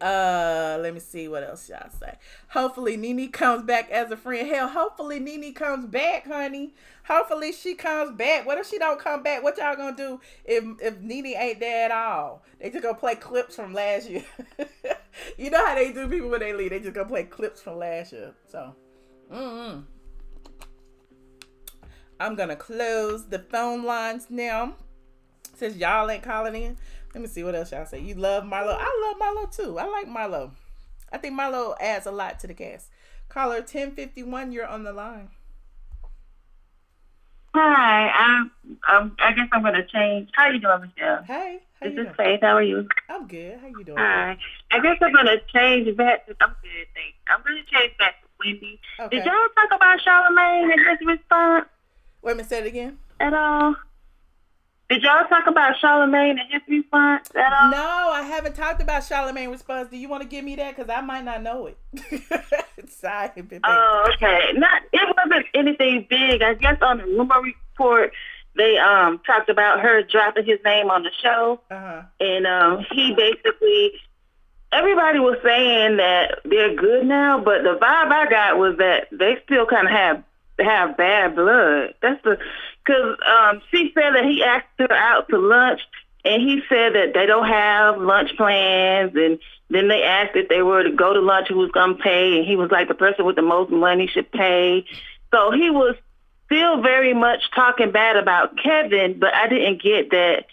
Let me see what else y'all say. Hopefully Nene comes back as a friend. Hell, hopefully Nene comes back, honey. Hopefully she comes back. What if she don't come back? What y'all gonna do if Nene ain't there at all? They just gonna play clips from last year. You know how they do people when they leave. They just gonna play clips from last year. So, I'm gonna close the phone lines now since y'all ain't calling in. Let me see what else y'all say. You love Marlo? I love Marlo too. I like Marlo. I think Marlo adds a lot to the cast. Caller 1051, you're on the line. Hi, I guess I'm gonna change. How you doing, Michelle? Hey, how you doing? This is Faith. How are you? I'm good. How you doing? Hi. I guess I'm gonna change back to. I'm good, thanks. I'm gonna change back to Wendy. Okay. Did y'all talk about Charlamagne and his response? Wait a minute, say it again. At all? Did y'all talk about Charlamagne and his response at all? No, I haven't talked about Charlamagne's response. Do you want to give me that? Because I might not know it. Sorry. Oh, okay. It wasn't anything big. I guess on the rumor report, they talked about her dropping his name on the show. Uh-huh. And he basically, everybody was saying that they're good now, but the vibe I got was that they still kind of have bad blood. Because she said that he asked her out to lunch, and he said that they don't have lunch plans, and then they asked if they were to go to lunch, who was going to pay, and he was like, the person with the most money should pay. So he was still very much talking bad about Kevin, but I didn't get that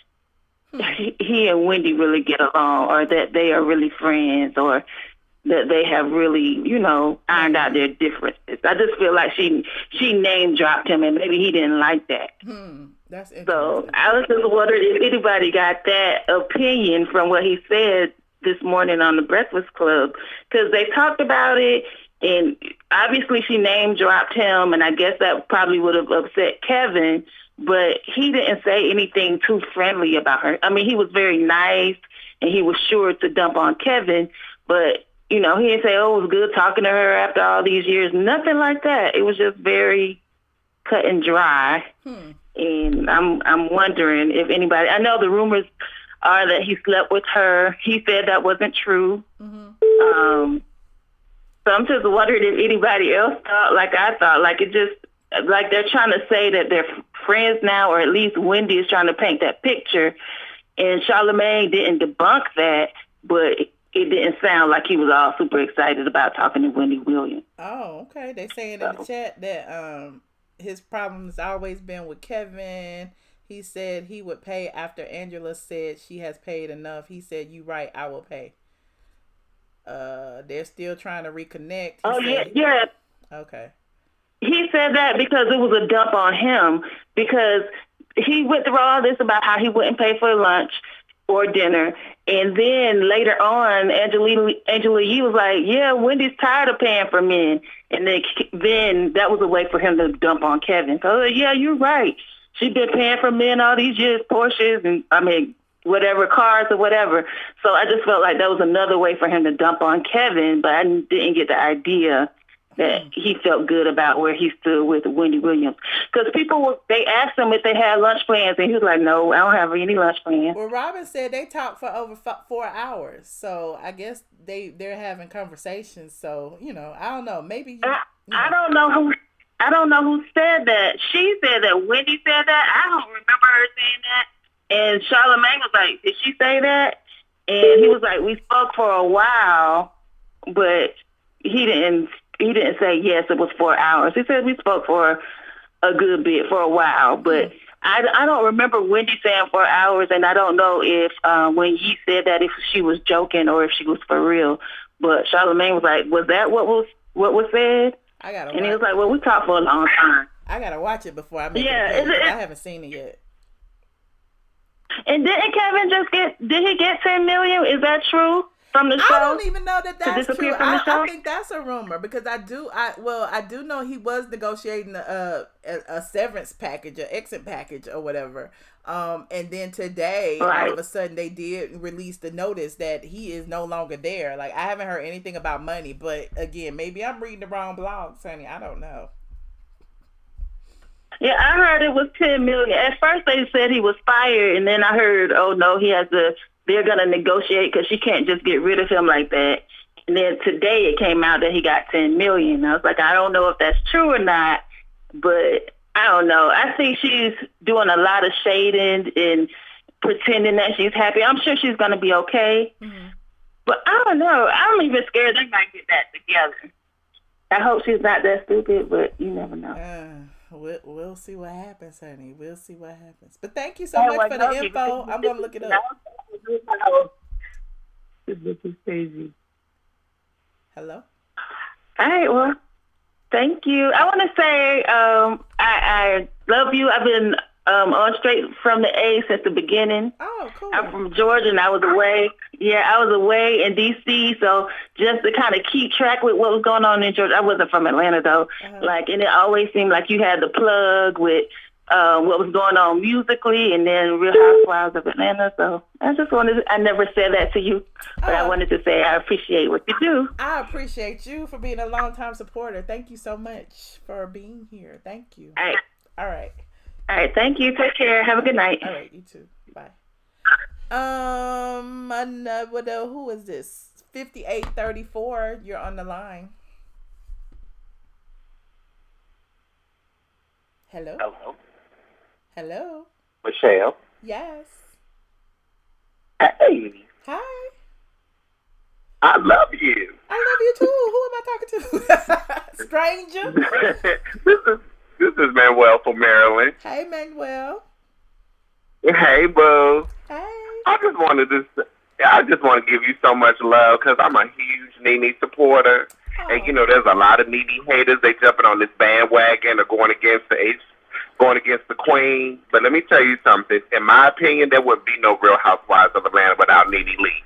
he and Wendy really get along, or that they are really friends, or that they have really, ironed out their differences. I just feel like she name dropped him, and maybe he didn't like that. That's interesting. So I was just wondering if anybody got that opinion from what he said this morning on the Breakfast Club, because they talked about it, and obviously she name dropped him, and I guess that probably would have upset Kevin, but he didn't say anything too friendly about her. I mean, he was very nice, and he was sure to dump on Kevin, but he didn't say, oh, it was good talking to her after all these years. Nothing like that. It was just very cut and dry. And I'm wondering if anybody. I know the rumors are that he slept with her. He said that wasn't true. Mm-hmm. So I'm just wondering if anybody else thought like I thought. Like it just like they're trying to say that they're friends now, or at least Wendy is trying to paint that picture. And Charlamagne didn't debunk that, but it didn't sound like he was all super excited about talking to Wendy Williams. Oh, okay. They saying in the chat that his problem's always been with Kevin. He said he would pay after Angela said she has paid enough. He said, "You right, I will pay." They're still trying to reconnect. Yeah. Okay. He said that because it was a dump on him, because he went through all this about how he wouldn't pay for lunch or dinner. And then later on, Angela Yee was like, yeah, Wendy's tired of paying for men. And then that was a way for him to dump on Kevin. So, yeah, you're right. She's been paying for men all these years, Porsches and, whatever, cars or whatever. So I just felt like that was another way for him to dump on Kevin, but I didn't get the idea that he felt good about where he stood with Wendy Williams. Because they asked him if they had lunch plans, and he was like, no, I don't have any lunch plans. Well, Robin said they talked for over 4 hours, so I guess they're having conversations. So, I don't know. Maybe I don't know who said that. She said that. Wendy said that. I don't remember her saying that. And Charlamagne was like, did she say that? And he was like, we spoke for a while, but he didn't say yes, it was 4 hours. He said we spoke for a good bit, for a while, but I don't remember Wendy saying 4 hours, and I don't know if when he said that if she was joking or if she was for real. But Charlamagne was like, was that what was said? And he was like, well, we talked for a long time. I gotta watch it before I make it. I haven't seen it yet. And didn't Kevin did he get $10 million? Is that true from the show? I don't even know that's true. I think that's a rumor, because I do know he was negotiating a severance package, an exit package or whatever. And then today, all of a sudden, they did release the notice that he is no longer there. Like, I haven't heard anything about money, but again, maybe I'm reading the wrong blogs, honey. I don't know. Yeah, I heard it was $10 million. At first, they said he was fired, and then I heard, oh no, they're gonna negotiate because she can't just get rid of him like that. And then today it came out that he got $10 million. I was like, I don't know if that's true or not, but I don't know. I think she's doing a lot of shading and pretending that she's happy. I'm sure she's gonna be okay, but I don't know. I'm even scared they might get that together. I hope she's not that stupid, but you never know. We'll see what happens, honey. We'll see what happens. But thank you so much for the info. I'm going to look it up. This is crazy. Hello? All right, well, thank you. I want to say I love you. I've been on Straight from the A since the beginning. Oh, cool. I'm from Georgia, and I was away. Yeah, I was away in D.C., so just to kind of keep track with what was going on in Georgia. I wasn't from Atlanta, though. And it always seemed like you had the plug with what was going on musically, and then Real Housewives of Atlanta. So I never said that to you, but I wanted to say I appreciate what you do. I appreciate you for being a longtime supporter. Thank you so much for being here. Thank you. All right. All right, thank you. Take care. Have a good night. All right, you too. Bye. Who is this? 5834. You're on the line. Hello. Hello. Hello. Michelle. Yes. Hey. Hi. I love you. I love you too. Who am I talking to? Stranger. This is Manuel from Maryland. Hey, Manuel. Hey, boo. Hey. I just want to give you so much love because I'm a huge Nene supporter. Oh. And, there's a lot of Nene haters. They jumping on this bandwagon or going against the queen. But let me tell you something. In my opinion, there wouldn't be no Real Housewives of Atlanta without Nene Leakes.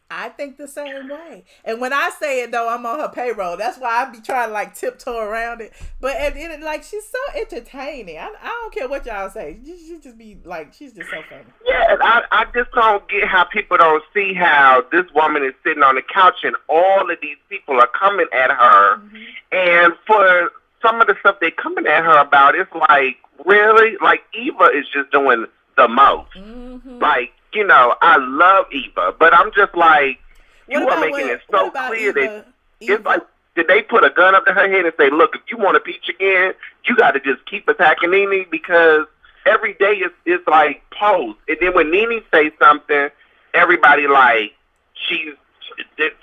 I think the same way. And when I say it, though, I'm on her payroll. That's why I be trying to, tiptoe around it. But at the end, she's so entertaining. I don't care what y'all say. She just be, she's just so funny. Yeah, I just don't get how people don't see how this woman is sitting on the couch and all of these people are coming at her. Mm-hmm. And for some of the stuff they're coming at her about, it's like, really? Like, Eva is just doing the most. Mm-hmm. Like, I love Eva, but I'm just like, you are making it so clear that it's like, did they put a gun up to her head and say, look, if you want to peach again, you got to just keep attacking Nene, because every day it's like post. And then when Nene says something, everybody like,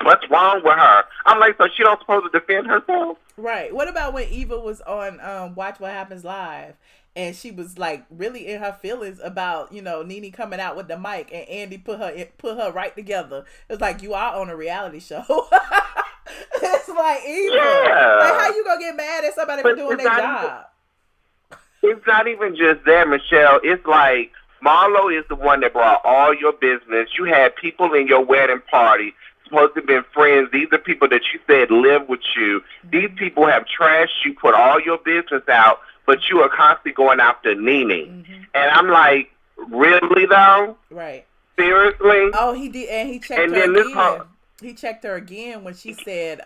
what's wrong with her? I'm like, so she don't supposed to defend herself? Right. What about when Eva was on Watch What Happens Live, and she was like really in her feelings about, Nene coming out with the mic, and Andy put her right together. It's like, you are on a reality show. It's like, Eva, like, how you gonna get mad at somebody for doing their job? It's not even just that, Michelle. It's like, Marlo is the one that brought all your business. You had people in your wedding party supposed to have been friends. These are people that you said live with you. These people have trashed you, put all your business out, but you are constantly going after Nene. Mm-hmm. And I'm like, really though? Right. Seriously? Oh, he did, and he checked her again. He checked her again when she said,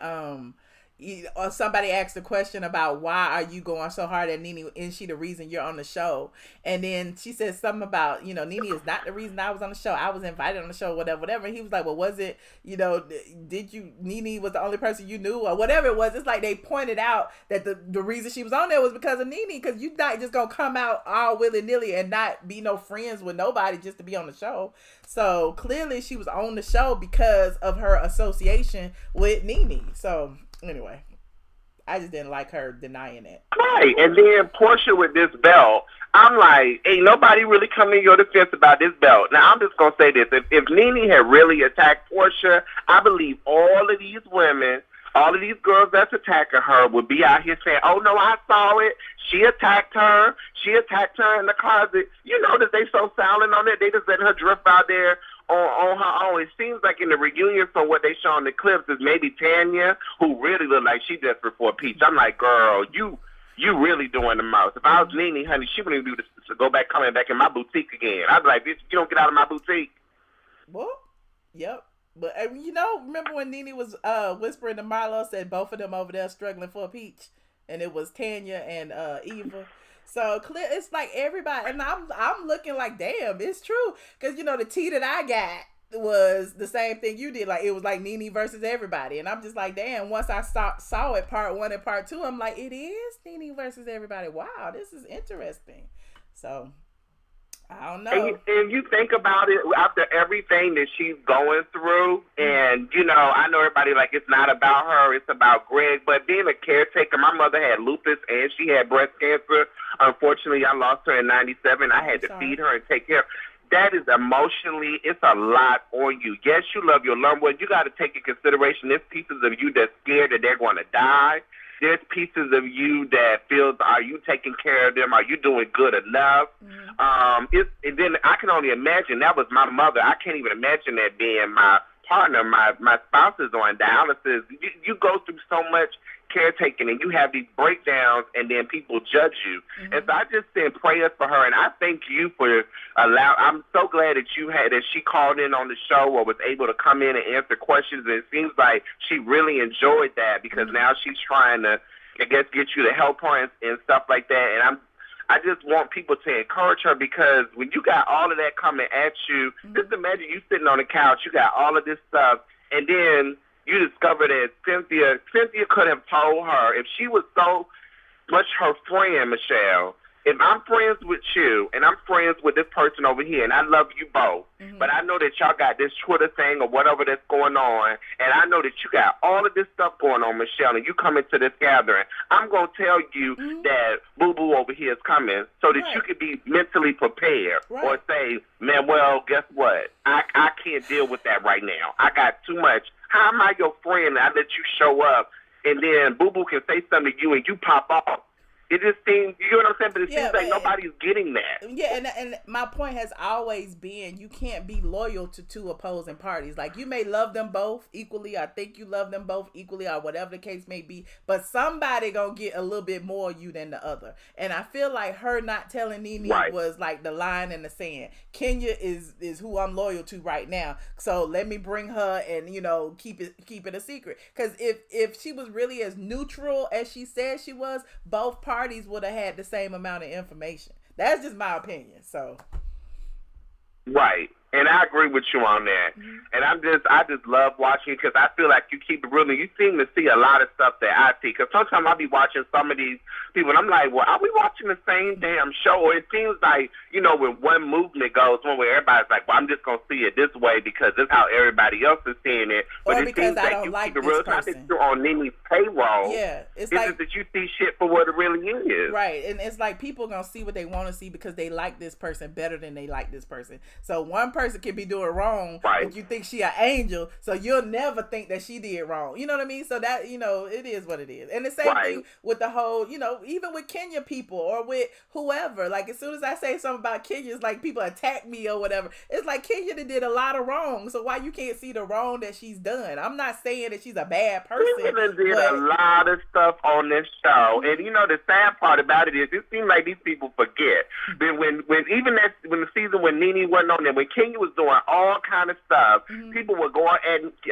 or somebody asked a question about why are you going so hard at Nene? Is she the reason you're on the show? And then she said something about, Nene is not the reason I was on the show. I was invited on the show, whatever. And he was like, well, was it, Nene was the only person you knew or whatever it was. It's like they pointed out that the reason she was on there was because of Nene, because you're not just going to come out all willy-nilly and not be no friends with nobody just to be on the show. So clearly she was on the show because of her association with Nene. So anyway, I just didn't like her denying it. Right, and then Portia with this belt, I'm like, ain't nobody really coming to your defense about this belt. Now, I'm just going to say this. If Nene had really attacked Portia, I believe all of these women, all of these girls that's attacking her would be out here saying, oh, no, I saw it. She attacked her. She attacked her in the closet. You know that they so silent on it. They just let her drift out there on her own. It seems like in the reunion from what they show in the clips is maybe Tanya, who really looked like she desperate for a peach. I'm like, girl, you really doing the most. If I was Nene, honey, she wouldn't even do this to go back, coming back in my boutique again. I'd be like, bitch, you don't get out of my boutique. Well, yep. But, remember when Nene was whispering to Marlo, said both of them over there struggling for a peach? And it was Tanya and Eva. So clear, it's like everybody, and I'm looking like, damn, it's true. Because, the tea that I got was the same thing you did. Like, it was like Nene versus everybody. And I'm just like, damn, once I saw it, part 1 and part 2, I'm like, it is Nene versus everybody. Wow, this is interesting. So I don't know. And you think about it, after everything that she's going through, and, I know everybody like it's not about her, it's about Greg, but being a caretaker, my mother had lupus and she had breast cancer. Unfortunately, I lost her in 97. I had to feed her and take care of her. That is emotionally, it's a lot on you. Yes, you love your loved one. You got to take in consideration there's pieces of you that's scared that they're going to die. There's pieces of you that feels, are you taking care of them? Are you doing good enough? Mm-hmm. And then I can only imagine, that was my mother. I can't even imagine that being my partner. My spouse is on dialysis. You go through so much caretaking and you have these breakdowns and then people judge you. Mm-hmm. And so I just send prayers for her, and I thank you for I'm so glad that she called in on the show or was able to come in and answer questions. And it seems like she really enjoyed that because now she's trying to, I guess, get you to help her and stuff like that. And I just want people to encourage her, because when you got all of that coming at you, just imagine you sitting on the couch, you got all of this stuff, and then you discover that Cynthia could have told her, if she was so much her friend, Michelle, if I'm friends with you and I'm friends with this person over here and I love you both, but I know that y'all got this Twitter thing or whatever that's going on, and I know that you got all of this stuff going on, Michelle, and you come into this gathering, I'm going to tell you that Boo-Boo over here is coming so that you can be mentally prepared or say, man, well, guess what? I can't deal with that right now. I got too much. How am I your friend and I let you show up and then Boo-Boo can say something to you and you pop off? It just seems, you know what I'm saying? But it seems like nobody's getting that. Yeah, and my point has always been, you can't be loyal to two opposing parties. Like, you may love them both equally, I think you love them both equally, or whatever the case may be, but somebody gonna get a little bit more of you than the other. And I feel like her not telling Nene was like the line in the sand. Kenya is who I'm loyal to right now, so let me bring her and, keep it a secret. Because if she was really as neutral as she said she was, both parties parties would have had the same amount of information. That's just my opinion. So. Right. And I agree with you on that. And I just love watching because I feel like you keep it real and you seem to see a lot of stuff that I see. Because sometimes I'll be watching some of these people and I'm like, well, are we watching the same damn show? Or it seems like, you know, when one movement goes one way, everybody's like, well, I'm just going to see it this way because this is how everybody else is seeing it. But or it because seems I like don't you like keep it this real. person. It's not that you're on Nini's payroll. Yeah. It's like just that you see shit for what it really is. Right. And it's like people going to see what they want to see because they like this person better than they like this person. So one person can be doing wrong, but you think she an angel, so you'll never think that she did wrong. You know what I mean? So that, you know, it is what it is. And the same thing with the whole, you know, even with Kenya people or with whoever. Like as soon as I say something about Kenya, it's like people attack me or whatever. It's like Kenya did a lot of wrong. So why you can't see the wrong that she's done? I'm not saying that she's a bad person. Kenya did a lot of stuff on this show, and you know the sad part about it is it seems like these people forget. But when the season when Nene wasn't on there, when Kenya was doing all kind of stuff, people were going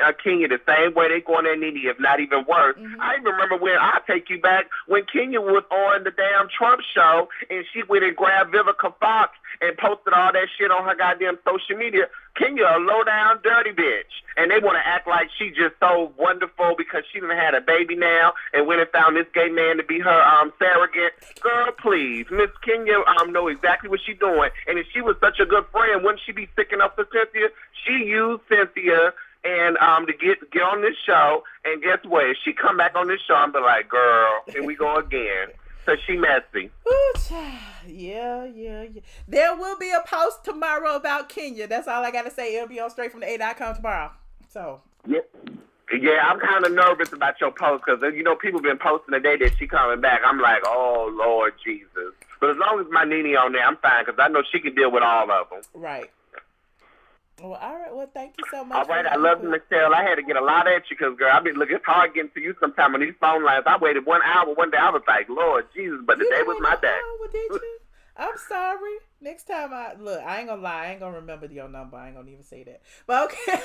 at Kenya the same way they going at Nene, if not even worse. I even remember when I take you back when Kenya was on the damn Trump show and she went and grabbed Vivica Fox and posted all that shit on her goddamn social media. Kenya a low down dirty bitch, and they want to act like she just so wonderful because she done had a baby now and went and found this gay man to be her surrogate. Girl, please, Miss Kenya know exactly what she doing, and if she was such a good friend, wouldn't she be sticking up for Cynthia? She used Cynthia and to get on this show, and guess what? If she come back on this show, I'm be like, girl, here we go again. So she messy. Ooh, child. Yeah. There will be a post tomorrow about Kenya. That's all I got to say. It'll be on Straight from the A.com tomorrow. So. Yeah, I'm kind of nervous about your post because, you know, people been posting the day that she coming back. I'm like, oh, Lord Jesus. But as long as my Nene on there, I'm fine because I know she can deal with all of them. Right. Well, all right. Well, thank you so much. All right. I love you, Michelle. I had to get a lot at you because, girl, it's hard getting to you sometime on these phone lines. I waited 1 hour. One day I was like, Lord Jesus, but today was my day. Oh, did you? I'm sorry. Next time I ain't gonna lie. I ain't gonna remember your number. I ain't gonna even say that. But okay.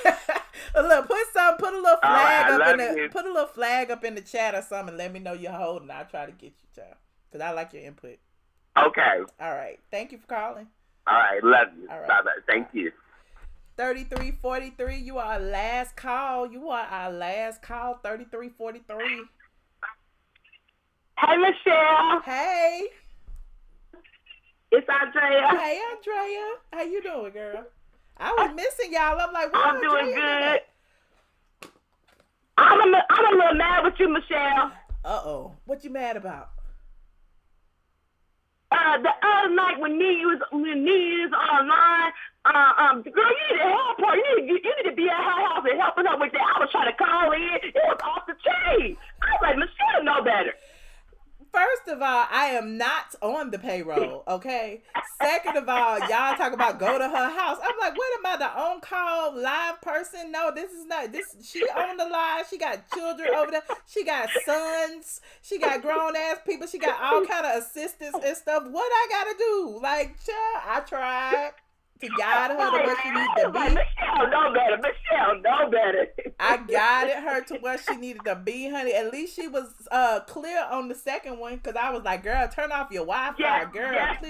Look, put a little flag put a little flag up in the chat or something. Let me know you're holding. I'll try to get you, child. Because I like your input. Okay. All right. Thank you for calling. All right. Love you. All right. Bye-bye. Thank you. 3343, you are our last call. 3343. Hey, Michelle. Hey. It's Andrea. Hey, Andrea. How you doing, girl? I was missing y'all. I'm like, what? I'm doing good. I'm a little mad with you, Michelle. Uh-oh. What you mad about? The other night when Nia was online, girl, you need to help her. You need to be at her house and helping her with that. I was trying to call in. It was off the chain. I was like, Michelle know better. First of all, I am not on the payroll, okay? Second of all, y'all talk about go to her house. I'm like, what am I, the on-call live person? No, this is not. She on the live. She got children over there. She got sons. She got grown-ass people. She got all kind of assistants and stuff. What I got to do? Like, I tried to guide her to where she needed to be. Michelle know better. I guided her to where she needed to be, honey. At least she was clear on the second one because I was like, girl, turn off your Wi-Fi, girl. Yes.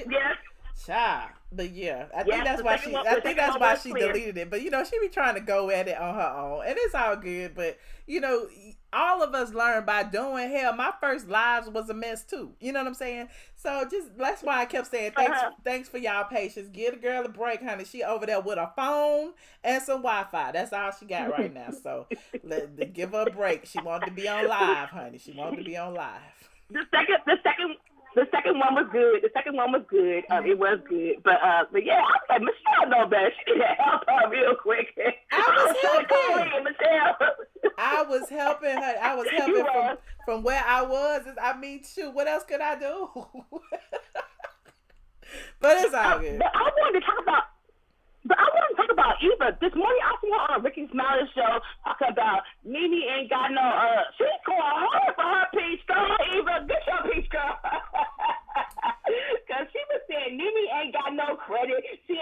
Child. But yeah, I think that's why she deleted it. But you know, she be trying to go at it on her own, and it's all good. But you know, all of us learn by doing. Hell, my first lives was a mess too. You know what I'm saying? So that's why I kept saying thanks for y'all patience. Give the girl a break, honey. She over there with a phone and some Wi-Fi. That's all she got right now. So give her a break. She wanted to be on live, honey. She wanted to be on live. The second one was good. It was good. But yeah, I was like, Michelle know better. She need to help her real quick. I was helping her. I was helping from where I was. I mean, shoot, what else could I do? But it's all good. But I wanted to talk about Eva. This morning I saw her on Ricky Smiley's show talking about Nene ain't got no, she's going hard for her peach girl, Eva. Get your peach girl. Because she was saying Nene ain't got no credit. She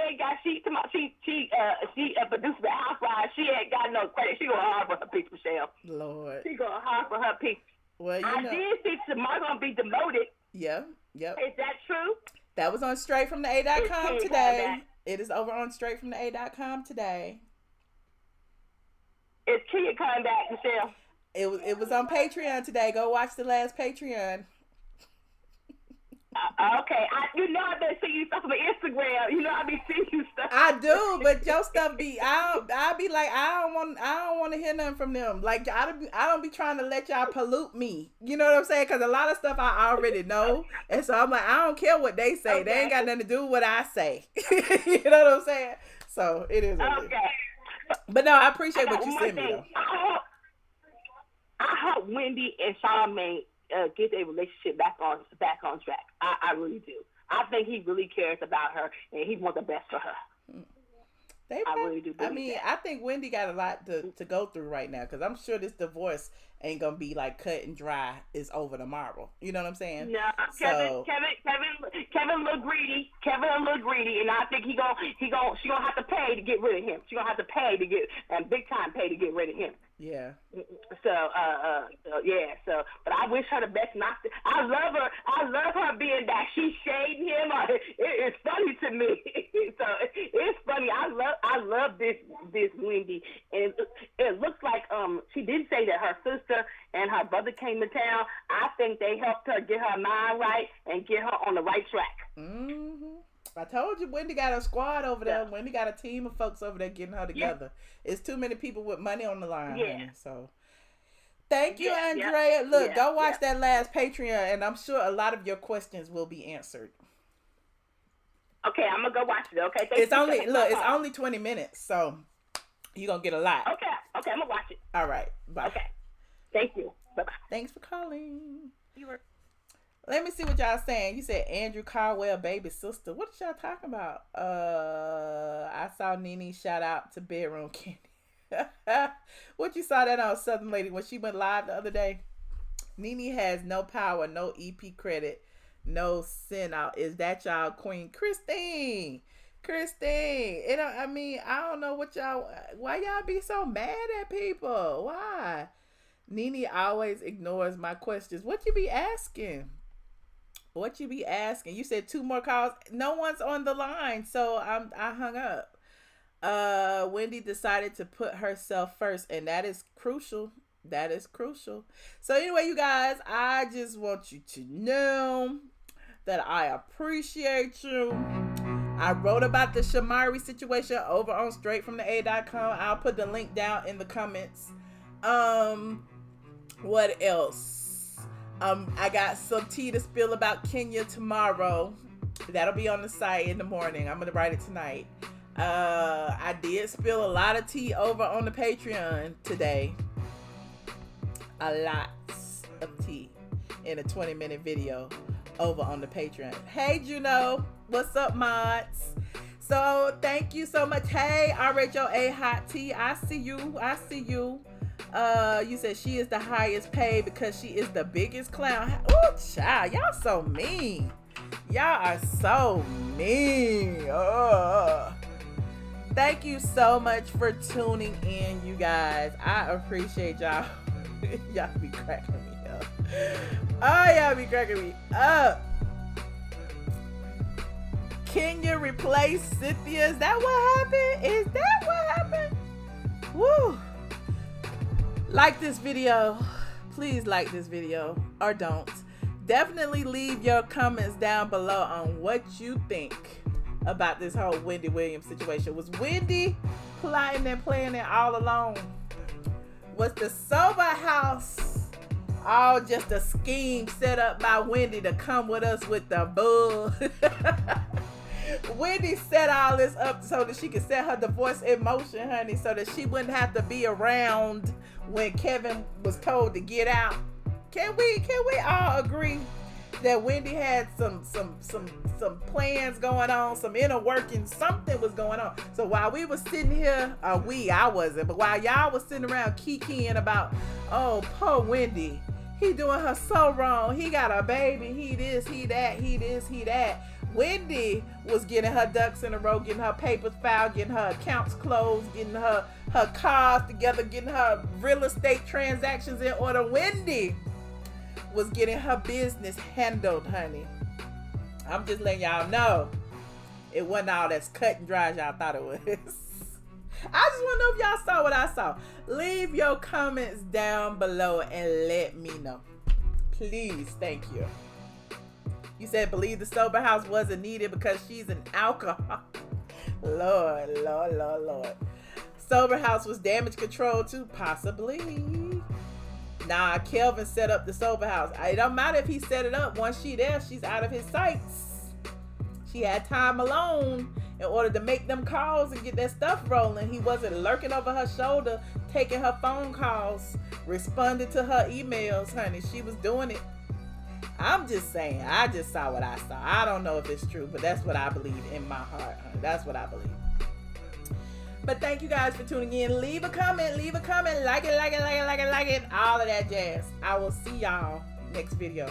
produced the Housewives. She ain't got no credit. She going hard for her peach, Michelle. Lord. She going hard for her peach. Well, I did see Shamari gonna be demoted. Yeah. on straightfromtheA.com today. It is over on straightfromtheA.com today. Is Kia coming back, Michelle? It was on Patreon today. Go watch the last Patreon. Okay, I've been seeing you stuff on Instagram. I've been seeing you stuff. I do, but your stuff be I'll be like I don't want to hear nothing from them. Like I don't be trying to let y'all pollute me. You know what I'm saying? Because a lot of stuff I already know, and so I'm like I don't care what they say. Okay. They ain't got nothing to do with what I say. You know what I'm saying? So it is. Okay. But no, I appreciate what you sent me though. I hope Wendy and Charlamagne get their relationship back on track. I really do. I think he really cares about her and he wants the best for her. I really do. I mean, I think Wendy got a lot to go through right now because I'm sure this divorce ain't gonna be like cut and dry. It's over tomorrow. You know what I'm saying? No, Kevin a little greedy. Kevin a little greedy, and I think she gonna have to pay to get rid of him. She gonna have to pay to get and big time pay to get rid of him. Yeah. So, but I wish her the best. I love her. I love her being that she shading him. It's funny to me. So it's funny. I love this Wendy, and it looks like she did say that her sister and her brother came to town. I think they helped her get her mind right and get her on the right track. Mm-hmm. I told you, Wendy got a squad over there. Yeah. Wendy got a team of folks over there getting her together. Yeah. It's too many people with money on the line. Yeah. Honey, so thank you, Andrea. Look, go watch that last Patreon, and I'm sure a lot of your questions will be answered. Okay, I'm gonna go watch it. Okay, it's only 20 minutes, so you're gonna get a lot. Okay, I'm gonna watch it. All right, bye. Okay, thank you. Bye bye. Thanks for calling. Let me see what y'all saying. You said Andrew Caldwell, baby sister. What is y'all talking about? I saw Nene shout out to Bedroom Candy. What you saw that on Southern Lady when she went live the other day? Nene has no power, no EP credit, no sin out. Is that y'all queen? Christine. I don't know why y'all be so mad at people? Why? Nene always ignores my questions. What you be asking? You said 2 more calls. No one's on the line, so I hung up. Wendy decided to put herself first, and that is crucial. So anyway, you guys, I just want you to know that I appreciate you. I wrote about the Shamari situation over on straightfromtheA.com. I'll put the link down in the comments. What else? I got some tea to spill about Kenya tomorrow. That'll be on the site in the morning. I'm gonna write it tonight. I did spill a lot of tea over on the Patreon today. A lot of tea in a 20-minute video over on the Patreon. Hey Juno, what's up, mods? So thank you so much. Hey, RHOA Hot Tea, I see you. You said she is the highest paid because she is the biggest clown. Oh, child, y'all so mean. Y'all are so mean. Thank you so much for tuning in, you guys. I appreciate y'all. Y'all be cracking me up. Oh, y'all be cracking me up. Kenya replaced Cynthia. Is that what happened? Woo. Like this video. Please like this video or don't. Definitely leave your comments down below on what you think about this whole Wendy Williams situation. Was Wendy plotting and planning it all along? Was the sober house all just a scheme set up by Wendy to come with us with the bull? Wendy set all this up so that she could set her divorce in motion, honey, so that she wouldn't have to be around when Kevin was told to get out. Can we all agree that Wendy had some plans going on, some inner workings, something was going on? So while we was sitting here, I wasn't, but while y'all was sitting around kikiing about, oh, poor Wendy, he doing her so wrong, he got a baby, he this, he that, he this, he that. Wendy was getting her ducks in a row, getting her papers filed, getting her accounts closed, getting her cars together, getting her real estate transactions in order. Wendy was getting her business handled, honey. I'm just letting y'all know it wasn't all as cut and dry as y'all thought it was. I just want to know if y'all saw what I saw. Leave your comments down below and let me know. Please, thank you. You said believe the sober house wasn't needed because she's an alcoholic. Lord, Lord, Lord, Lord. Sober house was damage control too? Possibly. Nah, Kelvin set up the sober house. It don't matter if he set it up. Once she there, she's out of his sights. She had time alone in order to make them calls and get that stuff rolling. He wasn't lurking over her shoulder, taking her phone calls, responding to her emails, honey. She was doing it. I'm just saying. I just saw what I saw. I don't know if it's true, but that's what I believe in my heart, honey. That's what I believe. But thank you guys for tuning in. Leave a comment. Leave a comment. Like it, like it, like it, like it, like it. All of that jazz. I will see y'all next video.